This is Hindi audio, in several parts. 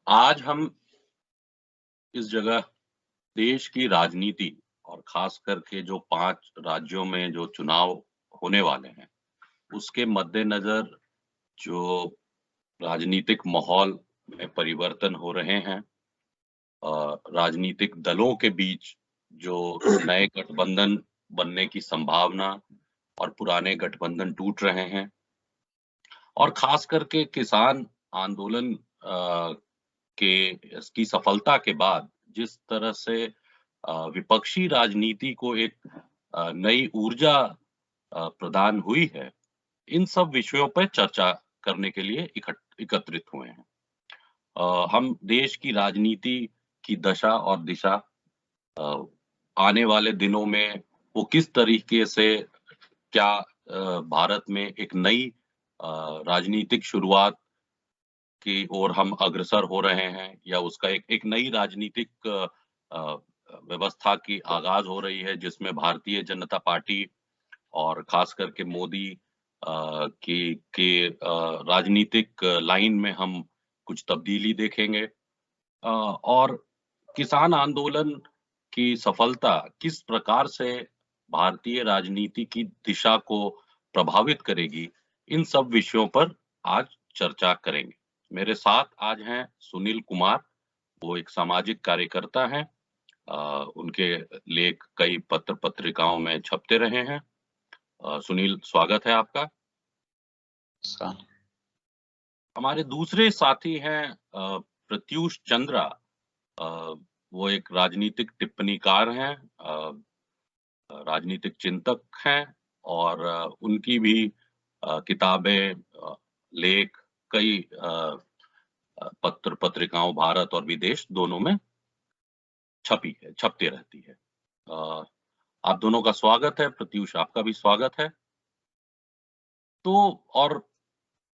आज हम इस जगह देश की राजनीति और खास करके जो 5 राज्यों में जो चुनाव होने वाले हैं, उसके मद्देनज़र जो राजनीतिक माहौल में परिवर्तन हो रहे हैं, राजनीतिक दलों के बीच जो नए गठबंधन बनने की संभावना और पुराने गठबंधन टूट रहे हैं और खास करके किसान आंदोलन के इसकी सफलता के बाद जिस तरह से विपक्षी राजनीति को एक नई ऊर्जा प्रदान हुई है, इन सब विषयों पर चर्चा करने के लिए एकत्रित हुए हैं। हम देश की राजनीति की दशा और दिशा आने वाले दिनों में वो किस तरीके से क्या भारत में एक नई राजनीतिक शुरुआत की ओर हम अग्रसर हो रहे हैं या उसका एक नई राजनीतिक व्यवस्था की आगाज हो रही है जिसमें भारतीय जनता पार्टी और खास करके मोदी की राजनीतिक लाइन में हम कुछ तब्दीली देखेंगे और किसान आंदोलन की सफलता किस प्रकार से भारतीय राजनीति की दिशा को प्रभावित करेगी, इन सब विषयों पर आज चर्चा करेंगे। मेरे साथ आज हैं सुनील कुमार, वो एक सामाजिक कार्यकर्ता हैं। उनके लेख कई पत्र-पत्रिकाओं में छपते रहे हैं। सुनील, स्वागत है आपका। हमारे दूसरे साथी हैं प्रत्यूष चंद्रा। वो एक राजनीतिक टिप्पणीकार हैं, राजनीतिक चिंतक हैं और उनकी भी किताबें, लेख कई पत्रिकाओं भारत और विदेश दोनों में छपती रहती है। आप दोनों का स्वागत है। प्रत्यूष, आपका भी स्वागत है। तो और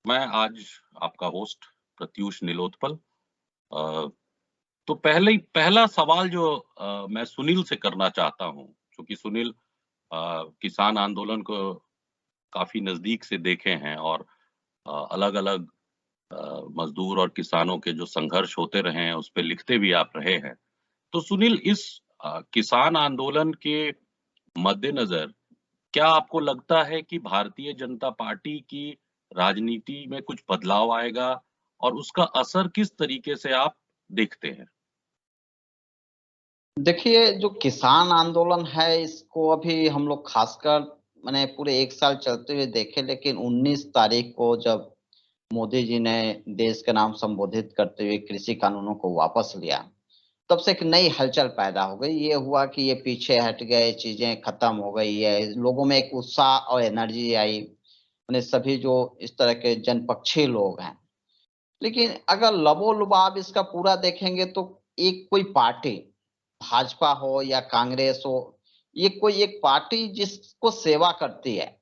मैं आज आपका होस्ट प्रत्यूष नीलोत्पल। तो पहला सवाल जो मैं सुनील से करना चाहता हूं, क्योंकि सुनील किसान आंदोलन को काफी नजदीक से देखे हैं और अलग-अलग मजदूर और किसानों के जो संघर्ष होते रहे हैं उस पे लिखते भी आप रहे हैं। तो सुनील, इस किसान आंदोलन के मद्देनजर क्या आपको लगता है कि भारतीय जनता पार्टी की राजनीति में कुछ बदलाव आएगा और उसका असर किस तरीके से आप देखते हैं? देखिए, जो किसान आंदोलन है इसको अभी हम लोग खासकर माने पूरे 1 साल चलते हुए देखे, लेकिन 19 तारीख को जब मोदी जी ने देश का नाम संबोधित करते हुए कृषि कानूनों को वापस लिया, तब से एक नई हलचल पैदा हो गई। ये हुआ कि ये पीछे हट गए, चीजें खत्म हो गई है, लोगों में एक उत्साह और एनर्जी आई, माने सभी जो इस तरह के जनपक्षी लोग हैं। लेकिन अगर लबो-लुबाब इसका पूरा देखेंगे तो एक कोई पार्टी, भाजपा हो या कांग्रेस हो, ये कोई एक पार्टी जिसको सेवा करती है,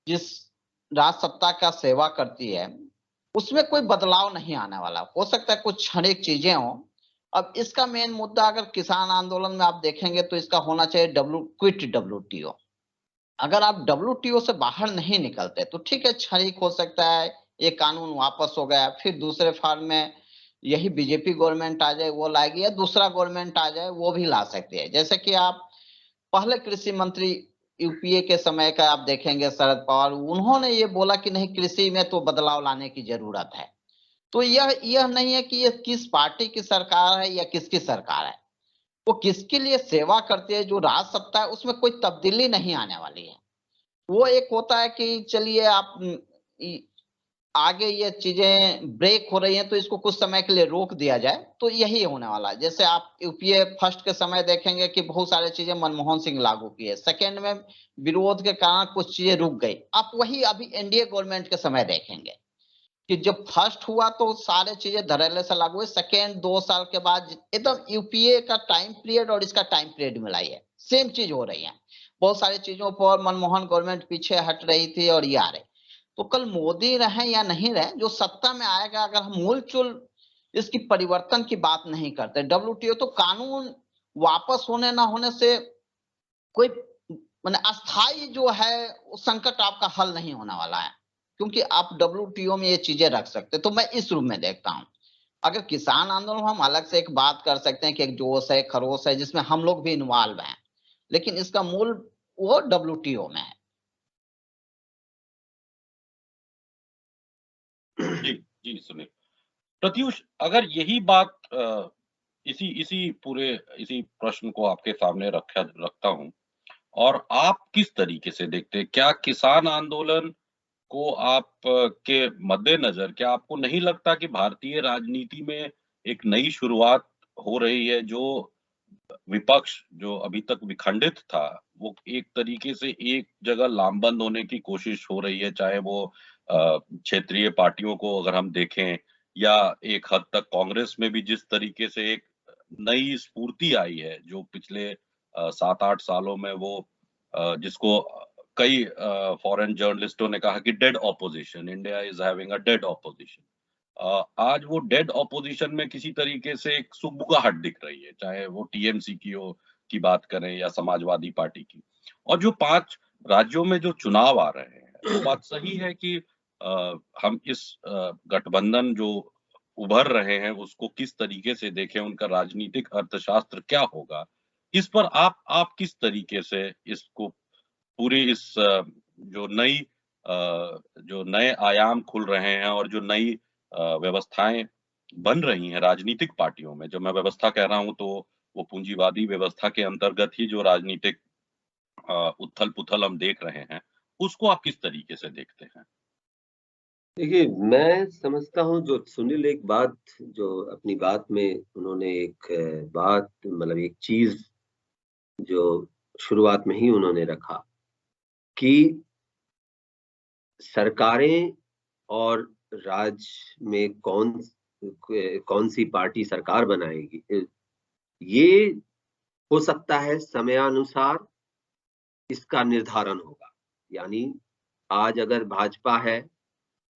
जिस राज सत्ता का सेवा करती है, उसमें कोई बदलाव नहीं आने वाला। हो सकता है कुछ क्षणिक चीजें हों। अब इसका मेन मुद्दा अगर किसान आंदोलन में आप देखेंगे तो इसका होना चाहिए क्विट डब्ल्यूटीओ। अगर आप डब्ल्यूटीओ से बाहर नहीं निकलते तो ठीक है, क्षणिक हो सकता है, ये कानून वापस हो गया, फिर दूसरे फॉर्म में यही बीजेपी गवर्नमेंट आ जाए वो लाएगी या दूसरा गवर्नमेंट आ जाए वो भी ला सकती है। जैसे कि आप पहले कृषि मंत्री यूपीए के समय का आप देखेंगे शरद पवार, उन्होंने ये बोला कि नहीं, कृषि में तो बदलाव लाने की जरूरत है। तो यह नहीं है कि ये किस पार्टी की सरकार है या किसकी सरकार है, वो किसके लिए सेवा करती है, जो राज सत्ता है उसमें कोई तब्दीली नहीं आने वाली है। वो एक होता है कि चलिए आप आगे ये चीजें ब्रेक हो रही हैं तो इसको कुछ समय के लिए रोक दिया जाए, तो यही होने वाला है। जैसे आप यूपीए फर्स्ट के समय देखेंगे कि बहुत सारी चीजें मनमोहन सिंह लागू किए, सेकेंड में विरोध के कारण कुछ चीजें रुक गई। आप वही अभी एनडीए गवर्नमेंट के समय देखेंगे कि जब फर्स्ट हुआ तो सारे चीजें धड़ल्ले से लागू हुए, सेकेंड 2 साल के बाद एकदम यूपीए का टाइम पीरियड और इसका टाइम पीरियड मिलाई है, सेम चीज हो रही है। बहुत सारी चीजों पर मनमोहन गवर्नमेंट पीछे हट रही थी और ये आ रही। तो कल मोदी रहे या नहीं रहे, जो सत्ता में आएगा, अगर हम मूलचूल इसकी परिवर्तन की बात नहीं करते, डब्ल्यूटीओ तो कानून वापस होने ना होने से कोई माने अस्थाई जो है संकट आपका हल नहीं होने वाला है, क्योंकि आप डब्ल्यूटीओ में ये चीजें रख सकते। तो मैं इस रूप में देखता हूं अगर किसान आंदोलन हम अलग से एक बात कर सकते हैं कि एक जोश है, खरोश है, जिसमें हम लोग भी इन्वॉल्व हैं, लेकिन इसका मूल वो WTO में है। जी जी सुनील। प्रत्युष, अगर यही बात इसी प्रश्न को आपके सामने रखता हूं, और आप किस तरीके से देखते हैं? क्या किसान आंदोलन को आप के मद्देनजर क्या आपको नहीं लगता कि भारतीय राजनीति में एक नई शुरुआत हो रही है, जो विपक्ष जो अभी तक विखंडित था, वो एक तरीके से एक जगह लामबंद होने की कोशिश हो रही है, चाहे वो क्षेत्रीय पार्टियों को अगर हम देखें, या एक हद तक कांग्रेस में भी जिस तरीके से एक नई स्फूर्ति आई है, जो पिछले 7-8 सालों में वो जिसको कई फॉरेन जर्नलिस्टों ने कहा कि dead opposition, India is having a dead opposition. आज वो डेड ऑपोजिशन में किसी तरीके से एक सुगबुगाहट दिख रही है, चाहे वो टीएमसी की बात करें या समाजवादी पार्टी की। और जो 5 राज्यों में जो चुनाव आ रहे हैं, वो बात सही है कि हम इस गठबंधन जो उभर रहे हैं उसको किस तरीके से देखें, उनका राजनीतिक अर्थशास्त्र क्या होगा, इस पर आप किस तरीके से इसको पूरी इस जो नए आयाम खुल रहे हैं और जो नई व्यवस्थाएं बन रही हैं राजनीतिक पार्टियों में, जब मैं व्यवस्था कह रहा हूं तो वो पूंजीवादी व्यवस्था के अंतर्गत ही जो राजनीतिक उथल पुथल हम देख रहे हैं, उसको आप किस तरीके से देखते हैं? देखिए, मैं समझता हूँ जो सुनील एक बात जो अपनी बात में उन्होंने एक बात मतलब एक चीज़ जो शुरुआत में ही उन्होंने रखा कि सरकारें और राज्य में कौन सी पार्टी सरकार बनाएगी, ये हो सकता है समयानुसार इसका निर्धारण होगा। यानी आज अगर भाजपा है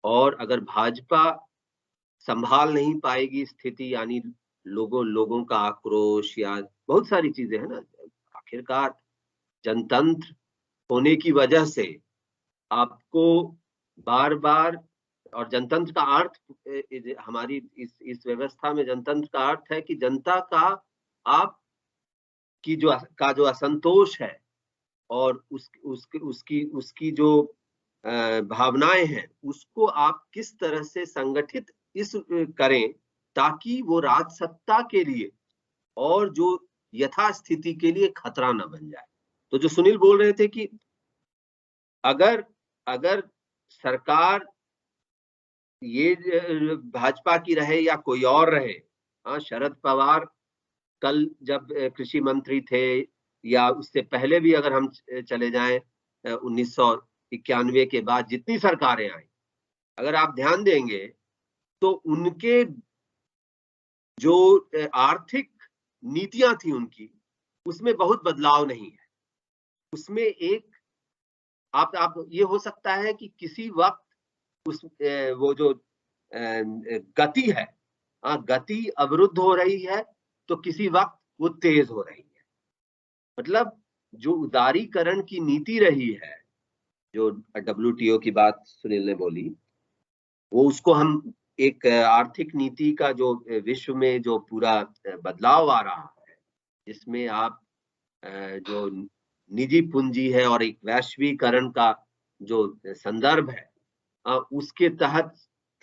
और अगर भाजपा संभाल नहीं पाएगी स्थिति, यानी लोगों का आक्रोश या बहुत सारी चीजें है ना, आखिरकार जनतंत्र होने की वजह से आपको बार-बार, और जनतंत्र का अर्थ हमारी इस व्यवस्था में जनतंत्र का अर्थ है कि जनता का आप की जो असंतोष है और उसकी जो भावनाएं हैं, उसको आप किस तरह से संगठित करें ताकि वो राजसत्ता के लिए और जो यथास्थिति के लिए खतरा न बन जाए। तो जो सुनील बोल रहे थे कि अगर सरकार ये भाजपा की रहे या कोई और रहे, शरद पवार कल जब कृषि मंत्री थे या उससे पहले भी अगर हम चले जाएं 1991 के बाद जितनी सरकारें आई, अगर आप ध्यान देंगे तो उनके जो आर्थिक नीतियां थी उनकी, उसमें बहुत बदलाव नहीं है। उसमें एक आप ये हो सकता है कि किसी वक्त उस वो जो गति है, गति अवरुद्ध हो रही है, तो किसी वक्त वो तेज हो रही है। मतलब जो उदारीकरण की नीति रही है, जो WTO की बात सुनील ने बोली, वो उसको हम एक आर्थिक नीति का जो विश्व में जो पूरा बदलाव आ रहा है, जिसमें आप जो निजी पूंजी है और एक वैश्वीकरण का जो संदर्भ है, उसके तहत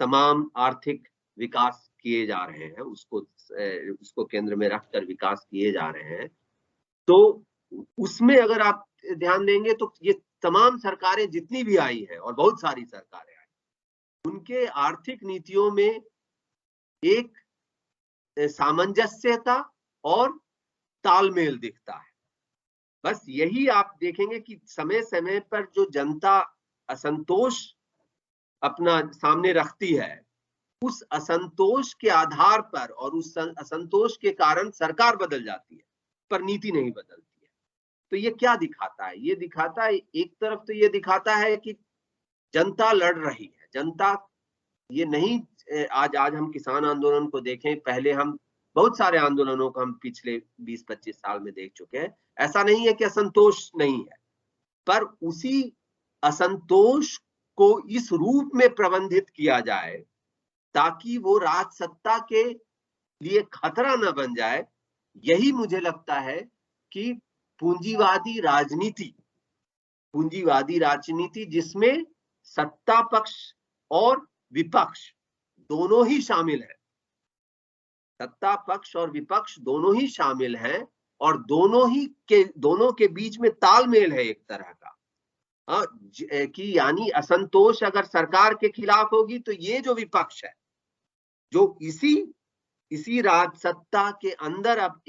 तमाम आर्थिक विकास किए जा रहे हैं, उसको केंद्र में रखकर विकास किए जा रहे हैं। तो उसमें अगर आप ध्यान देंगे तो ये तमाम सरकारें जितनी भी आई है और बहुत सारी सरकारें आई, उनके आर्थिक नीतियों में एक सामंजस्यता और तालमेल दिखता है। बस यही आप देखेंगे कि समय समय पर जो जनता असंतोष अपना सामने रखती है, उस असंतोष के आधार पर और उस असंतोष के कारण सरकार बदल जाती है, पर नीति नहीं बदलती है। तो ये क्या दिखाता है? ये दिखाता है, एक तरफ तो ये दिखाता है कि जनता लड़ रही है, जनता ये नहीं, आज हम किसान आंदोलन को देखें, पहले हम बहुत सारे आंदोलनों को हम पिछले 20-25 साल में देख चुके हैं। ऐसा नहीं है कि असंतोष नहीं है, पर उसी असंतोष को इस रूप में प्रबंधित किया जाए ताकि वो राज सत्ता के लिए खतरा न बन जाए। यही मुझे लगता है कि पूंजीवादी राजनीति जिसमें सत्ता पक्ष और विपक्ष दोनों ही शामिल है, सत्ता पक्ष और विपक्ष दोनों ही शामिल हैं, और दोनों के बीच में तालमेल है एक तरह का, कि यानी असंतोष अगर सरकार के खिलाफ होगी तो ये जो विपक्ष है, जो इसी राज सत्ता के अंदर अब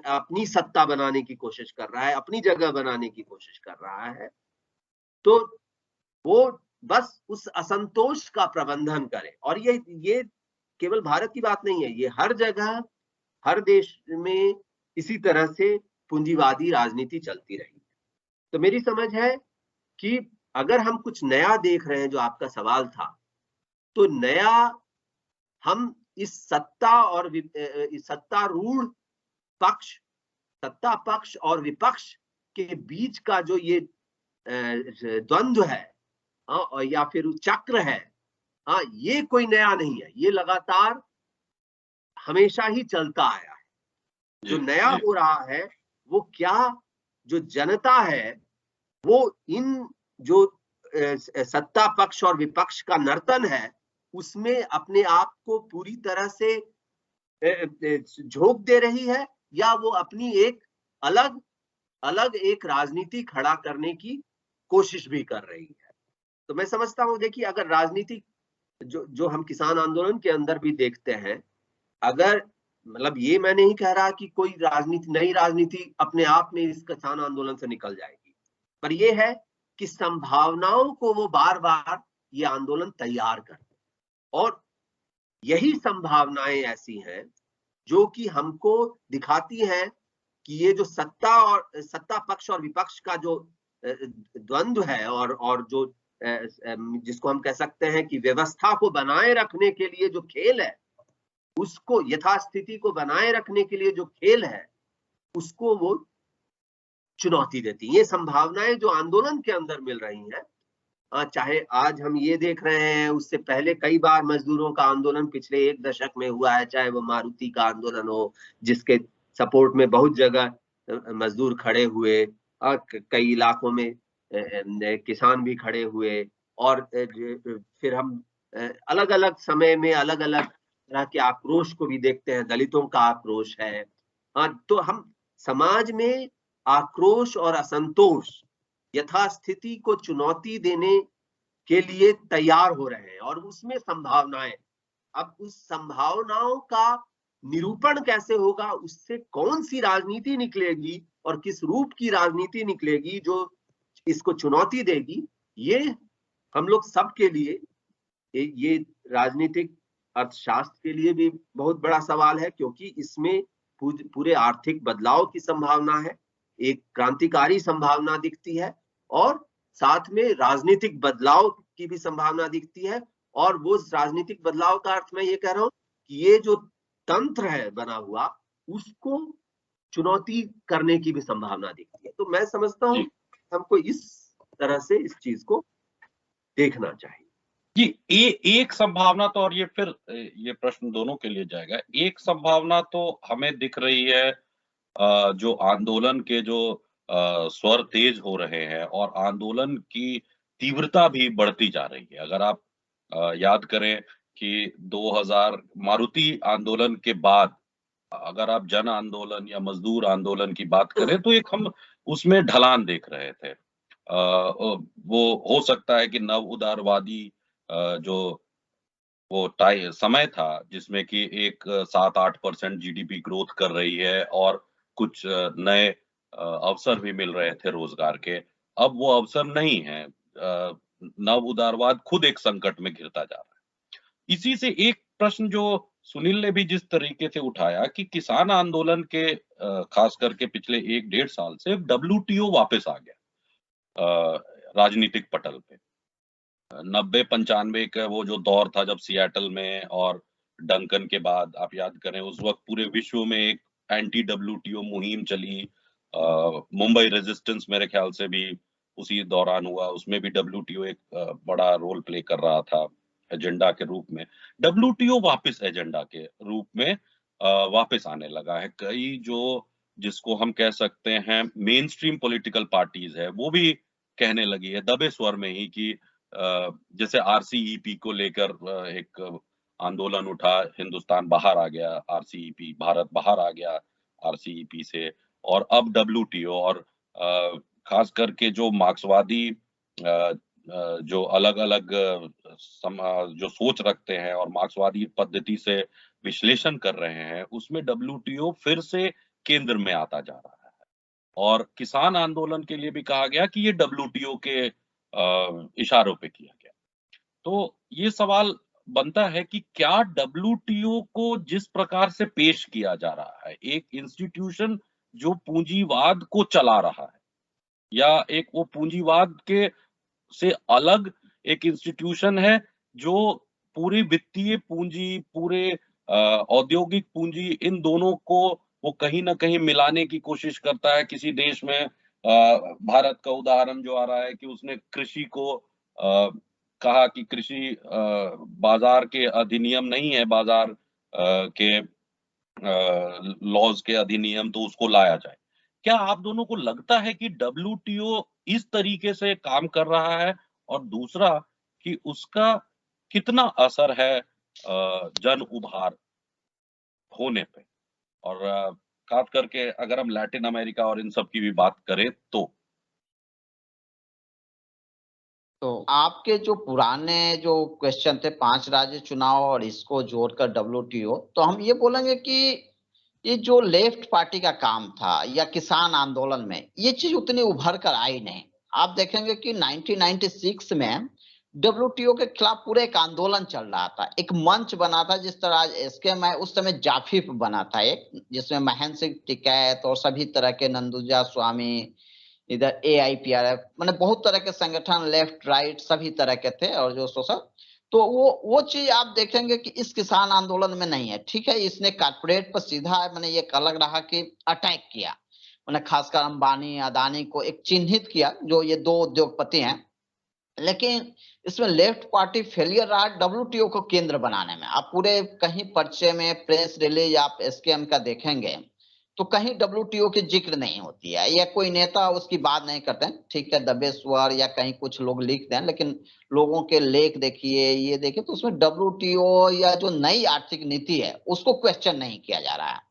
अपनी सत्ता बनाने की कोशिश कर रहा है, अपनी जगह बनाने की कोशिश कर रहा है, तो वो बस उस असंतोष का प्रबंधन करे। और ये केवल भारत की बात नहीं है, ये हर जगह हर देश में इसी तरह से पूंजीवादी राजनीति चलती रही। तो मेरी समझ है कि अगर हम कुछ नया देख रहे हैं, जो आपका सवाल था, तो नया हम इस सत्तारूढ़ पक्ष, सत्ता पक्ष और विपक्ष के बीच का जो ये द्वंद्व है, या फिर चक्र है, ये कोई नया नहीं है, ये लगातार हमेशा ही चलता आया है। जो नया हो रहा है वो क्या, जो जनता है वो इन जो सत्ता पक्ष और विपक्ष का नर्तन है, उसमें अपने आप को पूरी तरह से झोंक दे रही है, या वो अपनी एक अलग एक राजनीति खड़ा करने की कोशिश भी कर रही है। तो मैं समझता हूं, देखिए, अगर राजनीति जो हम किसान आंदोलन के अंदर भी देखते हैं, अगर मतलब ये मैं नहीं कह रहा कि कोई नई राजनीति अपने आप में इस किसान आंदोलन से निकल जाएगी, पर यह है कि संभावनाओं को वो बार बार ये आंदोलन तैयार करते हैं, और यही संभावनाएं ऐसी हैं जो कि हमको दिखाती हैं कि ये जो सत्ता पक्ष और विपक्ष का जो द्वंद्व है, और जो जिसको हम कह सकते हैं कि व्यवस्था को बनाए रखने के लिए जो खेल है, उसको यथास्थिति को बनाए रखने के लिए जो खेल है, उसको वो चुनौती देती है। ये संभावनाएं जो आंदोलन के अंदर मिल रही हैं, चाहे आज हम ये देख रहे हैं, उससे पहले कई बार मजदूरों का आंदोलन पिछले 1 दशक में हुआ है, चाहे वो मारुति का आंदोलन हो, जिसके सपोर्ट में बहुत जगह मजदूर खड़े हुए, कई इलाकों में किसान भी खड़े हुए, और फिर हम अलग अलग समय में अलग अलग तरह के आक्रोश को भी देखते हैं, दलितों का आक्रोश है। तो हम समाज में आक्रोश और असंतोष, यथास्थिति को चुनौती देने के लिए तैयार हो रहे हैं, और उसमें संभावनाएं, अब उस संभावनाओं का निरूपण कैसे होगा, उससे कौन सी राजनीति निकलेगी और किस रूप की राजनीति निकलेगी जो इसको चुनौती देगी, ये हम लोग सबके लिए, ये राजनीतिक अर्थशास्त्र के लिए भी बहुत बड़ा सवाल है, क्योंकि इसमें पूरे आर्थिक बदलाव की संभावना है, एक क्रांतिकारी संभावना दिखती है, और साथ में राजनीतिक बदलाव की भी संभावना दिखती है। और वो राजनीतिक बदलाव का अर्थ मैं ये कह रहा हूं कि ये जो तंत्र है बना हुआ, उसको चुनौती करने की भी संभावना दिखती है। तो मैं समझता हूं हमको इस तरह से इस चीज को देखना चाहिए। जी, एक संभावना तो, और ये प्रश्न दोनों के लिए जाएगा, एक संभावना तो हमें दिख रही है, जो आंदोलन के जो स्वर तेज हो रहे हैं और आंदोलन की तीव्रता भी बढ़ती जा रही है। अगर आप याद करें कि 2000 मारुति आंदोलन के बाद अगर आप जन आंदोलन या मजदूर आंदोलन की बात करें, तो एक हम उसमें ढलान देख रहे थे। वो हो सकता है कि नव उदारवादी जो वो समय था जिसमें कि एक 7-8% जीडीपी ग्रोथ कर रही है और कुछ नए अवसर भी मिल रहे थे रोजगार के, अब वो अवसर नहीं है। नव उदारवाद खुद एक संकट में घिरता जा रहा है। इसी से एक प्रश्न जो सुनील ने भी जिस तरीके से उठाया कि किसान आंदोलन के खास करके पिछले 1-1.5 साल से WTO वापस आ गया राजनीतिक पटल पे। 90-95 का वो जो दौर था जब सियाटल में और डंकन के बाद आप याद करें, उस वक्त पूरे विश्व में एक एंटी WTO मुहिम चली। मुंबई रेजिस्टेंस मेरे ख्याल से भी उसी दौरान हुआ, उसमें भी WTO एक बड़ा रोल प्ले कर रहा था। एजेंडा के रूप में, WTO वापस एजेंडा के रूप में वापस आने लगा है। कई जो जिसको हम कह सकते हैं मेन स्ट्रीम पॉलिटिकल पार्टीज है, वो भी कहने लगी है दबे स्वर में ही कि जैसे RCEP को लेकर एक आंदोलन उठा, हिंदुस्तान बाहर आ गया, RCEP भारत बाहर आ गया RCEP से, और अब WTO, और खास करके जो मार्क्सवादी जो अलग-अलग जो सोच रखते हैं और मार्क्सवादी पद्धति से विश्लेषण कर रहे हैं, उसमें WTO फिर से केंद्र में आता जा रहा है। और किसान आंदोलन के लिए भी कहा गया कि ये WTO के इशारों पे किया गया। तो ये सवाल बनता है कि क्या WTO को जिस प्रकार से पेश किया जा रहा है, एक इंस्टीट्यूशन जो पूंजीवाद को चला रहा है, या एक वो पूंजीवाद के से अलग एक इंस्टीट्यूशन है जो पूरी वित्तीय पूंजी, पूरे औद्योगिक पूंजी, इन दोनों को वो कहीं न कहीं मिलाने की कोशिश करता है। किसी देश में भारत का उदाहरण जो आ रहा है कि उसने कृषि को कहा कि कृषि बाजार के अधिनियम नहीं है, बाजार के लॉज के अधिनियम, तो उसको लाया जाए। क्या आप दोनों को लगता है कि WTO इस तरीके से काम कर रहा है? और दूसरा कि उसका कितना असर है जन उभार होने पे? और खास करके अगर हम लैटिन अमेरिका और इन सब की भी बात करें तो? तो आपके जो पुराने जो क्वेश्चन थे 5 राज्य चुनाव और इसको जोड़कर WTO, तो हम ये बोलेंगे कि ये जो लेफ्ट पार्टी का काम था या किसान आंदोलन में, ये चीज उतनी उभर कर आई नहीं। आप देखेंगे कि 1996 में WTO के खिलाफ पूरे एक आंदोलन चल रहा था, एक मंच बना था, जिस तरह आज SKM है, उस समय जाफिफ बना था एक, जिसमें महेंद्र सिंह टिकैत और सभी तरह के नंदुजा स्वामी, इधर AIPRF, मैंने बहुत तरह के संगठन लेफ्ट राइट सभी तरह के थे, और जो सोशल, तो वो चीज आप देखेंगे कि इस किसान आंदोलन में नहीं है। ठीक है, इसने कारपोरेट पर सीधा मैंने ये अलग रहा कि अटैक किया, मैंने खासकर अंबानी अदानी को एक चिन्हित किया, जो ये 2 उद्योगपति हैं, लेकिन इसमें लेफ्ट पार्टी फेलियर रहा WTO को केंद्र बनाने में। आप पूरे कहीं पर्चे में प्रेस रिलीज आप SKM का देखेंगे तो कहीं WTO की जिक्र नहीं होती है, या कोई नेता उसकी बात नहीं करते हैं। ठीक है, दबे स्वर या कहीं कुछ लोग लिखते हैं, लेकिन लोगों के लेख देखिए, ये देखिए, तो उसमें WTO या जो नई आर्थिक नीति है उसको क्वेश्चन नहीं किया जा रहा है।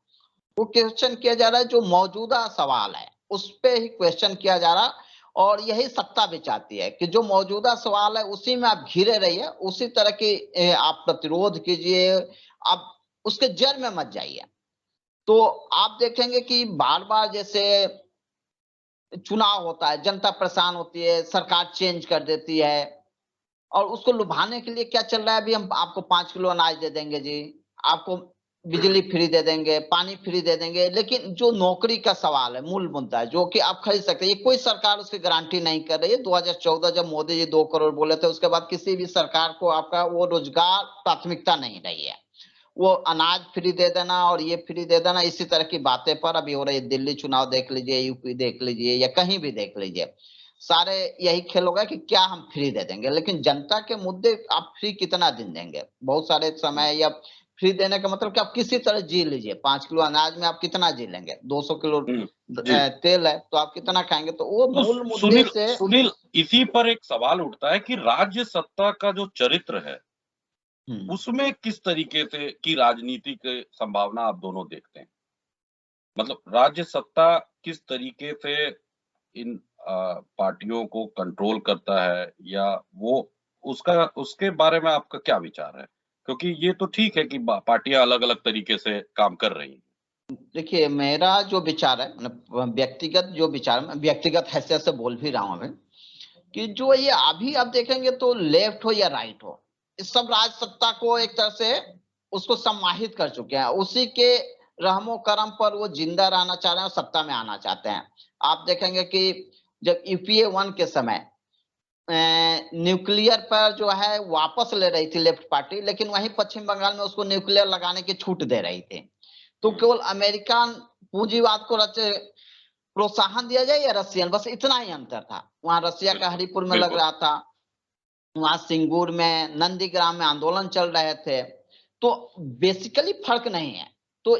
वो क्वेश्चन किया जा रहा है जो मौजूदा सवाल है उस पे ही क्वेश्चन किया जा रहा है, और यही सत्ता भी चाहती है कि जो मौजूदा सवाल है उसी में आप घिरे रहिए, उसी तरह की आप प्रतिरोध कीजिए, आप उसके जड़ में मत जाइए। तो आप देखेंगे कि बार बार जैसे चुनाव होता है, जनता परेशान होती है, सरकार चेंज कर देती है, और उसको लुभाने के लिए क्या चल रहा है, अभी हम आपको 5 किलो अनाज दे देंगे जी, आपको बिजली फ्री दे देंगे, पानी फ्री दे देंगे, लेकिन जो नौकरी का सवाल है, मूल मुद्दा है, जो कि आप खरीद सकते हैं, ये कोई सरकार उसकी गारंटी नहीं कर रही है। 2014 जब मोदी जी 2 करोड़ बोले थे, उसके बाद किसी भी सरकार को आपका वो रोजगार प्राथमिकता नहीं रही है। वो अनाज फ्री दे देना और ये फ्री दे देना, इसी तरह की बातें पर अभी हो रही है। दिल्ली चुनाव देख लीजिए, यूपी देख लीजिए, या कहीं भी देख लीजिए, सारे यही खेल होगा कि क्या हम फ्री दे देंगे, लेकिन जनता के मुद्दे आप फ्री कितना दिन देंगे? बहुत सारे समय, या फ्री देने का मतलब कि आप किसी तरह जी लीजिए। 5 किलो अनाज में आप कितना जी लेंगे? 200 किलो तेल है तो आप कितना खाएंगे? तो वो मूल मुद्दे से सुनील, इसी पर एक सवाल उठता है कि राज्य सत्ता का जो चरित्र है उसमें किस तरीके से की राजनीति की संभावना आप दोनों देखते हैं? मतलब राज्य सत्ता किस तरीके से इन पार्टियों को कंट्रोल करता है, या वो उसके बारे में आपका क्या विचार है? क्योंकि ये तो ठीक है कि पार्टियां अलग-अलग तरीके से काम कर रही हैं। देखिए, मेरा जो विचार है, मतलब व्यक्तिगत जो विचार, मैं व्यक्तिगत हैसियत से बोल भी रहा हूं अभी, कि जो ये अभी आप देखेंगे तो लेफ्ट हो या राइट हो, इस सब राज सत्ता को एक तरह से उसको सम्मानित कर चुके हैं, उसी के रहमो करम पर वो जिंदा रहना चाह रहे हैं और सत्ता में आना चाहते हैं। आप देखेंगे कि जब UPA 1 के समय न्यूक्लियर पर जो है वापस ले रही थी लेफ्ट पार्टी, लेकिन वहीं पश्चिम बंगाल में उसको न्यूक्लियर लगाने की छूट दे रही थी। तो केवल अमेरिकन पूंजीवाद को प्रोत्साहन दिया जाए या रशियन, बस इतना ही अंतर था। वहां रसिया का हरिपुर में लग रहा था, वहां सिंगूर में, नंदीग्राम में आंदोलन चल रहे थे। तो बेसिकली फर्क नहीं है। तो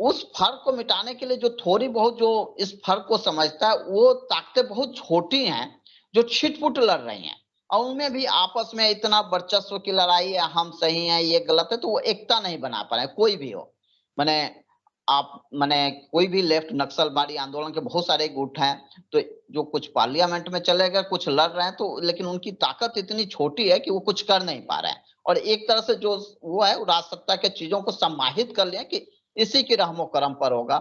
उस फर्क को मिटाने के लिए जो थोड़ी बहुत जो इस फर्क को समझता है, वो ताकतें बहुत छोटी हैं जो छिटपुट लड़ रही हैं, और उनमें भी आपस में इतना वर्चस्व की लड़ाई है, हम सही हैं ये गलत है, तो वो एकता नहीं बना पा रहे, कोई भी हो। मैंने आप मैंने कोई भी लेफ्ट नक्सलवादी आंदोलन के बहुत सारे गुट हैं, तो जो कुछ पार्लियामेंट में चले गए, कुछ लड़ रहे हैं, तो लेकिन उनकी ताकत इतनी छोटी है कि वो कुछ कर नहीं पा रहे हैं। और एक तरह से जो वो है राज सत्ता के चीजों को समाहित कर लिया कि इसी की रहमो करम पर होगा।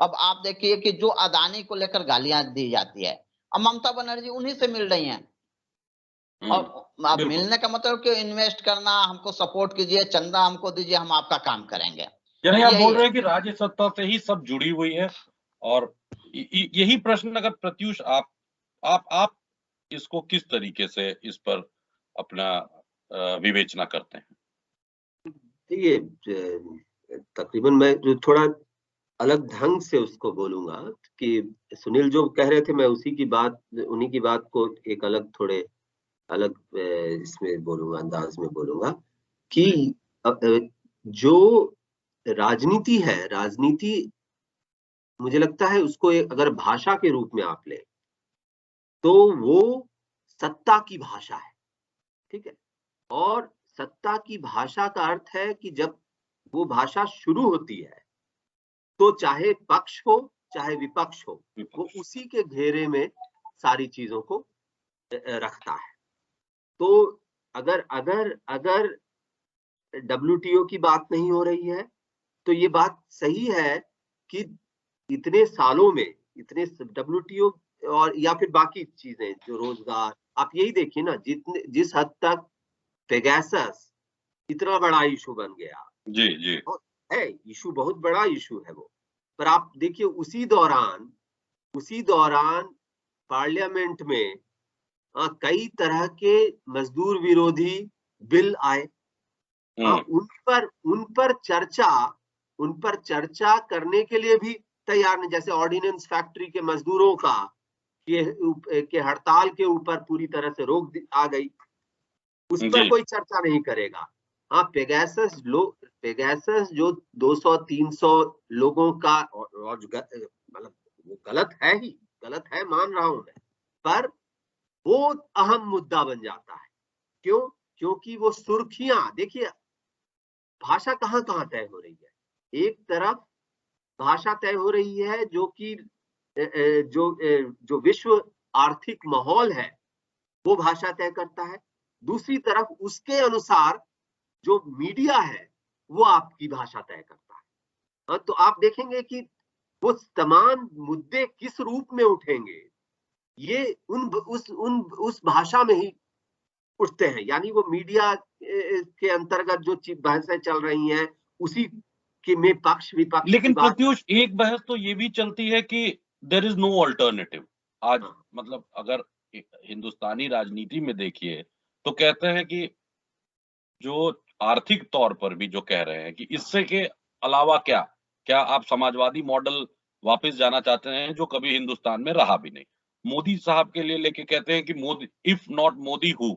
अब आप देखिए कि जो अदानी को लेकर गालियां दी जाती है, अब ममता बनर्जी उन्हीं से मिल रही हैं। और अब मिलने का मतलब कि इन्वेस्ट करना, हमको सपोर्ट कीजिए, चंदा हमको दीजिए, हम आपका काम करेंगे। यानी आप बोल रहे हैं कि राज्य सत्ता से ही सब जुड़ी हुई है। और यही प्रश्न अगर प्रत्युष आप इसको किस तरीके से इस पर अपना विवेचना करते हैं? देखिए, तकरीबन मैं जो थोड़ा अलग ढंग से उसको बोलूंगा कि सुनील जो कह रहे थे, मैं उन्हीं की बात को एक अलग इसमें बोलूंगा, अंदाज में बोलूंगा कि जो राजनीति है, राजनीति मुझे लगता है उसको अगर भाषा के रूप में आप ले तो वो सत्ता की भाषा है, ठीक है। और सत्ता की भाषा का अर्थ है कि जब वो भाषा शुरू होती है तो चाहे पक्ष हो चाहे विपक्ष हो, वो उसी के घेरे में सारी चीजों को रखता है। तो अगर अगर अगर WTO की बात नहीं हो रही है तो ये बात सही है कि इतने सालों में इतने WTO और या फिर बाकी चीजें जो रोजगार, आप यही देखिए ना, जिस हद तक पेगासस इतना बड़ा इशू बन गया, जी जी है इशू, बहुत बड़ा इशू है वो। पर आप देखिए उसी दौरान पार्लियामेंट में कई तरह के मजदूर विरोधी बिल आए। उन पर चर्चा करने के लिए भी तैयार नहीं। जैसे ऑर्डिनेंस फैक्ट्री के मजदूरों का के हड़ताल के ऊपर पूरी तरह से रोक आ गई, उस पर कोई चर्चा नहीं करेगा। हाँ, पेगासस जो 200-300 लोगों का, और मतलब वो गलत है, मान रहा हूं मैं, पर वो अहम मुद्दा बन जाता है। क्यों? क्योंकि वो सुर्खियां, देखिए भाषा कहां कहां तय हो रही है। एक तरफ भाषा तय हो रही है जो कि जो विश्व आर्थिक माहौल है वो भाषा तय करता है। दूसरी तरफ उसके अनुसार जो मीडिया है वो आपकी भाषा तय करता है। तो आप देखेंगे कि वो तमाम मुद्दे किस रूप में उठेंगे, ये उस भाषा में ही उठते हैं। यानी वो मीडिया के अंतर्गत जो बहसें चल रही हैं उसी के में पक्ष विपक्ष। लेकिन प्रत्युष एक बहस तो ये भी चलती है कि देयर इज नो अल्टरनेटिव आज। मतलब अगर हिंदुस्तानी राजनीति में देखिए तो कहते हैं कि जो आर्थिक तौर पर भी जो कह रहे हैं कि इससे के अलावा क्या आप समाजवादी मॉडल वापस जाना चाहते हैं जो कभी हिंदुस्तान में रहा भी नहीं। मोदी साहब के लिए लेके कहते हैं कि Modi, if not Modi who.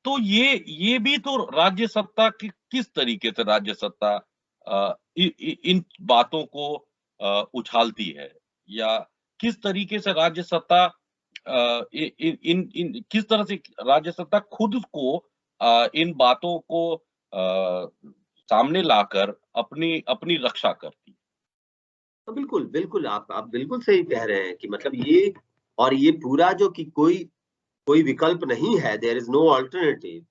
तो ये भी तो राज्य सत्ता की किस तरीके से राज्य सत्ता इन बातों को उछालती है, या किस तरीके से राज्य सत्ता किस तरह से राज्य सत्ता खुद को इन बातों को सामने लाकर अपनी रक्षा करती है। तो बिल्कुल आप बिल्कुल सही कह रहे हैं कि मतलब ये पूरा जो कि कोई विकल्प नहीं है, देयर इज नो अल्टरनेटिव,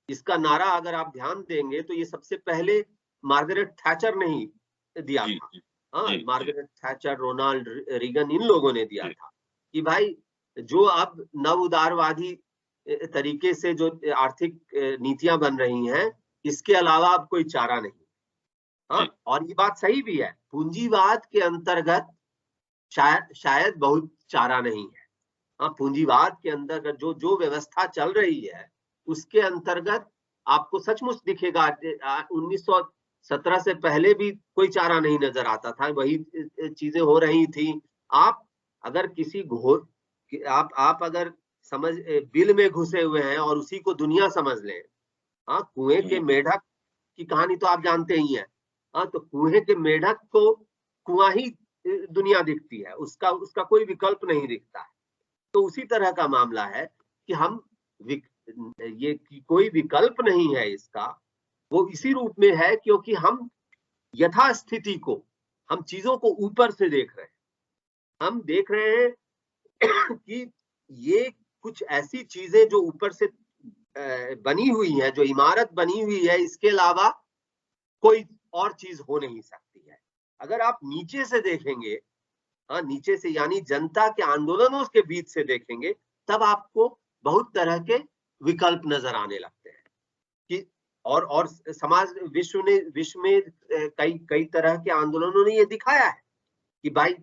इसका नारा अगर आप ध्यान देंगे तो ये सबसे पहले मार्गरेट थैचर ने ही दिया था। हाँ, मार्गरेट थैचर, रोनाल्ड रीगन, इन लोगों ने दिया था कि भाई जो अब नव उदारवादी तरीके से जो आर्थिक नीतियां बन रही हैं, इसके अलावा अब कोई चारा नहीं। हाँ, और ये बात सही भी है, पूंजीवाद के अंतर्गत शायद बहुत चारा नहीं है। हाँ, पूंजीवाद के अंतर्गत जो व्यवस्था चल रही है उसके अंतर्गत आपको सचमुच दिखेगा 1917 से पहले भी कोई चारा नहीं नजर आता था, वही चीजें हो रही थी। आप अगर बिल में घुसे हुए हैं और उसी को दुनिया समझ लें। हाँ, कुएं के मेढक की कहानी तो आप जानते ही हैं। हाँ, तो कुएं के मेढक को कुआं ही दुनिया दिखती है, उसका कोई विकल्प नहीं दिखता है। तो उसी तरह का मामला है कि हम ये कि कोई विकल्प नहीं है इसका, वो इसी रूप में है क्योंकि हम यथास्थिति को, हम चीजों को ऊपर से देख रहे हैं। हम देख रहे हैं कि ये कुछ ऐसी चीजें जो ऊपर से बनी हुई है, जो इमारत बनी हुई है, इसके अलावा कोई और चीज हो नहीं सकती है। अगर आप नीचे से देखेंगे, हाँ, नीचे से यानी जनता के आंदोलनों के बीच से देखेंगे, तब आपको बहुत तरह के विकल्प नजर आने लगते हैं कि और समाज विश्व में कई तरह के आंदोलनों ने ये दिखाया है कि भाई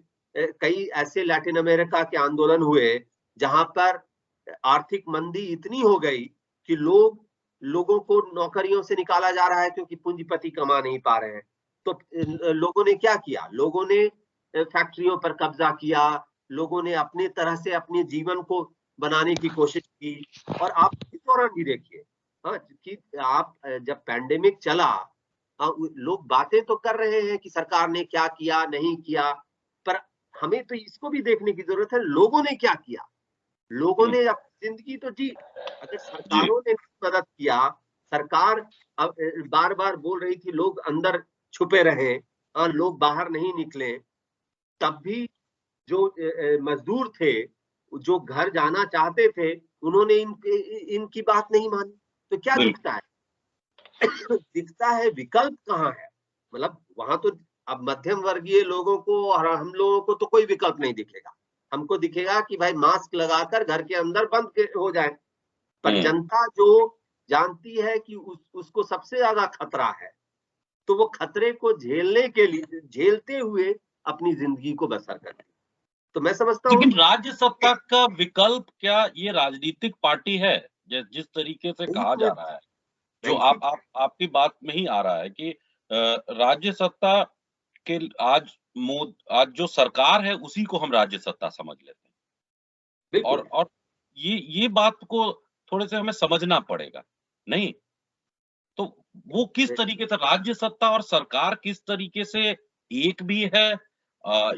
कई ऐसे लैटिन अमेरिका के आंदोलन हुए जहां पर आर्थिक मंदी इतनी हो गई कि लोगों को नौकरियों से निकाला जा रहा है क्योंकि पूंजीपति कमा नहीं पा रहे हैं। तो लोगों ने क्या किया? लोगों ने फैक्ट्रियों पर कब्जा किया, लोगों ने अपने तरह से अपने जीवन को बनाने की कोशिश की। और आप इस दौरान भी देखिए, हाँ, कि आप जब पैंडेमिक चला, लोग बातें तो कर रहे हैं कि सरकार ने क्या किया नहीं किया, पर हमें तो इसको भी देखने की जरूरत है लोगों ने क्या किया। लोगों ने अपनी जिंदगी तो जी। अगर सरकारों ने मदद किया, सरकार अब बार बार बोल रही थी लोग अंदर छुपे रहे, लोग बाहर नहीं निकले, तब भी जो मजदूर थे, जो घर जाना चाहते थे, उन्होंने इनकी बात नहीं मानी। तो क्या दिखता है? दिखता है विकल्प कहाँ है। मतलब वहां तो अब मध्यम वर्गीय लोगों को और हम लोगों को तो कोई विकल्प नहीं दिखेगा। हमको दिखेगा कि भाई मास्क लगाकर घर के अंदर बंद हो जाए। पर जनता जो जानती है कि उसको सबसे ज्यादा खतरा है, तो वो खतरे को झेलने के लिए, झेलते हुए अपनी जिंदगी को बसर करती है। तो मैं समझता हूँ, लेकिन राज्य सत्ता का विकल्प क्या ये राजनीतिक पार्टी है? जिस तरीके से कहा जा रहा है, जो आपकी बात में ही आ रहा है कि राज्य सत्ता के आज जो सरकार है उसी को हम राज्य सत्ता समझ लेते हैं। और ये बात को थोड़े से हमें समझना पड़ेगा, नहीं तो वो किस तरीके से राज्य सत्ता और सरकार किस तरीके से एक भी है,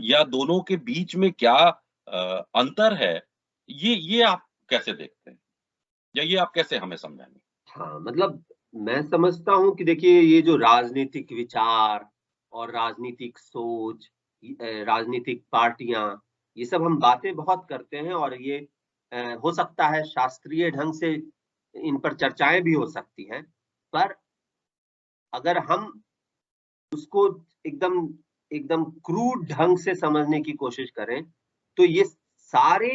या दोनों के बीच में क्या अंतर है, ये आप कैसे देखते हैं, या ये आप कैसे हमें समझाएंगे? हाँ, मतलब मैं समझता हूँ कि देखिए, ये जो राजनीतिक विचार और राजनीतिक सोच, राजनीतिक पार्टियां, ये सब हम बातें बहुत करते हैं और ये हो सकता है शास्त्रीय ढंग से इन पर चर्चाएं भी हो सकती हैं, पर अगर हम उसको एकदम एकदम क्रूड ढंग से समझने की कोशिश करें, तो ये सारे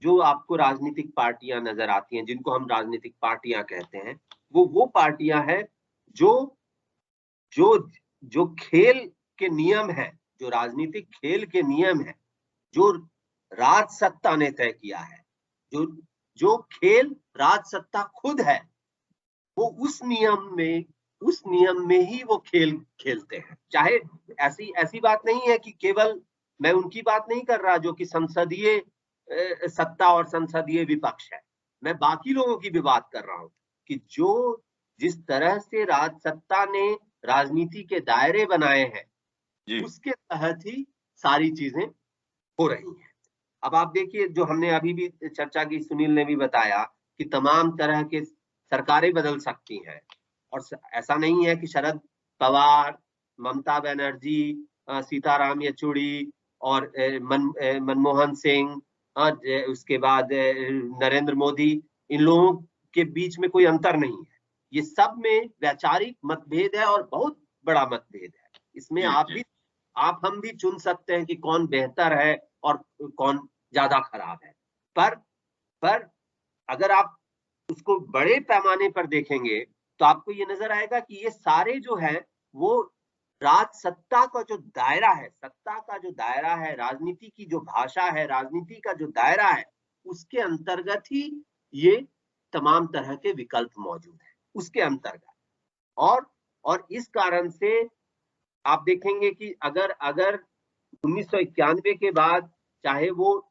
जो आपको राजनीतिक पार्टियां नजर आती हैं, जिनको हम राजनीतिक पार्टियां कहते हैं, वो पार्टियां हैं जो जो जो खेल के नियम है, जो राजनीतिक खेल के नियम है, जो राज सत्ता ने तय किया है, जो खेल राज सत्ता खुद है, वो उस नियम में ही वो खेल खेलते हैं। चाहे ऐसी बात नहीं है कि केवल मैं उनकी बात नहीं कर रहा जो कि संसदीय सत्ता और संसदीय विपक्ष है, मैं बाकी लोगों की भी बात कर रहा हूं कि जो जिस तरह से राज सत्ता ने राजनीति के दायरे बनाए हैं, उसके तहत ही सारी चीजें हो रही हैं। अब आप देखिए, जो हमने अभी भी चर्चा की, सुनील ने भी बताया कि तमाम तरह के सरकारें बदल सकती हैं, और ऐसा नहीं है कि शरद पवार, ममता बनर्जी, सीताराम येचुरी और मनमोहन सिंह, उसके बाद नरेंद्र मोदी, इन लोगों के बीच में कोई अंतर नहीं है। ये सब में वैचारिक मतभेद है और बहुत बड़ा मतभेद है। इसमें आप हम भी चुन सकते हैं कि कौन बेहतर है और कौन ज्यादा खराब है, पर अगर आप उसको बड़े पैमाने पर देखेंगे तो आपको ये नजर आएगा कि ये सारे जो है वो राज सत्ता का जो दायरा है, सत्ता का जो दायरा है, राजनीति की जो भाषा है, राजनीति का जो दायरा है, उसके अंतर्गत ही ये तमाम तरह के विकल्प मौजूद है, उसके अंतर्गत। और इस कारण से आप देखेंगे कि अगर 1991 के बाद, चाहे वो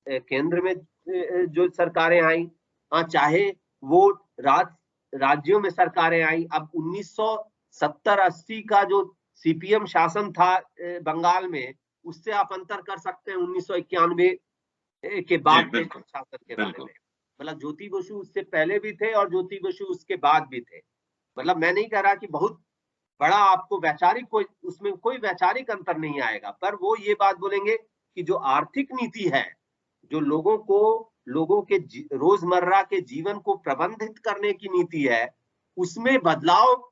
केंद्र में जो सरकारें आई, चाहे वो राज्यों में सरकारें आई। अब 1970-80 का जो सीपीएम शासन था बंगाल में, उससे आप अंतर कर सकते हैं 1991 के बाद के शासन के बारे में। मतलब ज्योति बसु उससे पहले भी थे और ज्योति बसु उसके बाद भी थे। मतलब मैं नहीं कह रहा कि बहुत बड़ा आपको वैचारिक उसमें कोई वैचारिक अंतर नहीं आएगा, पर वो ये बात बोलेंगे कि जो आर्थिक नीति है, जो लोगों के रोजमर्रा के जीवन को प्रबंधित करने की नीति है, उसमें बदलाव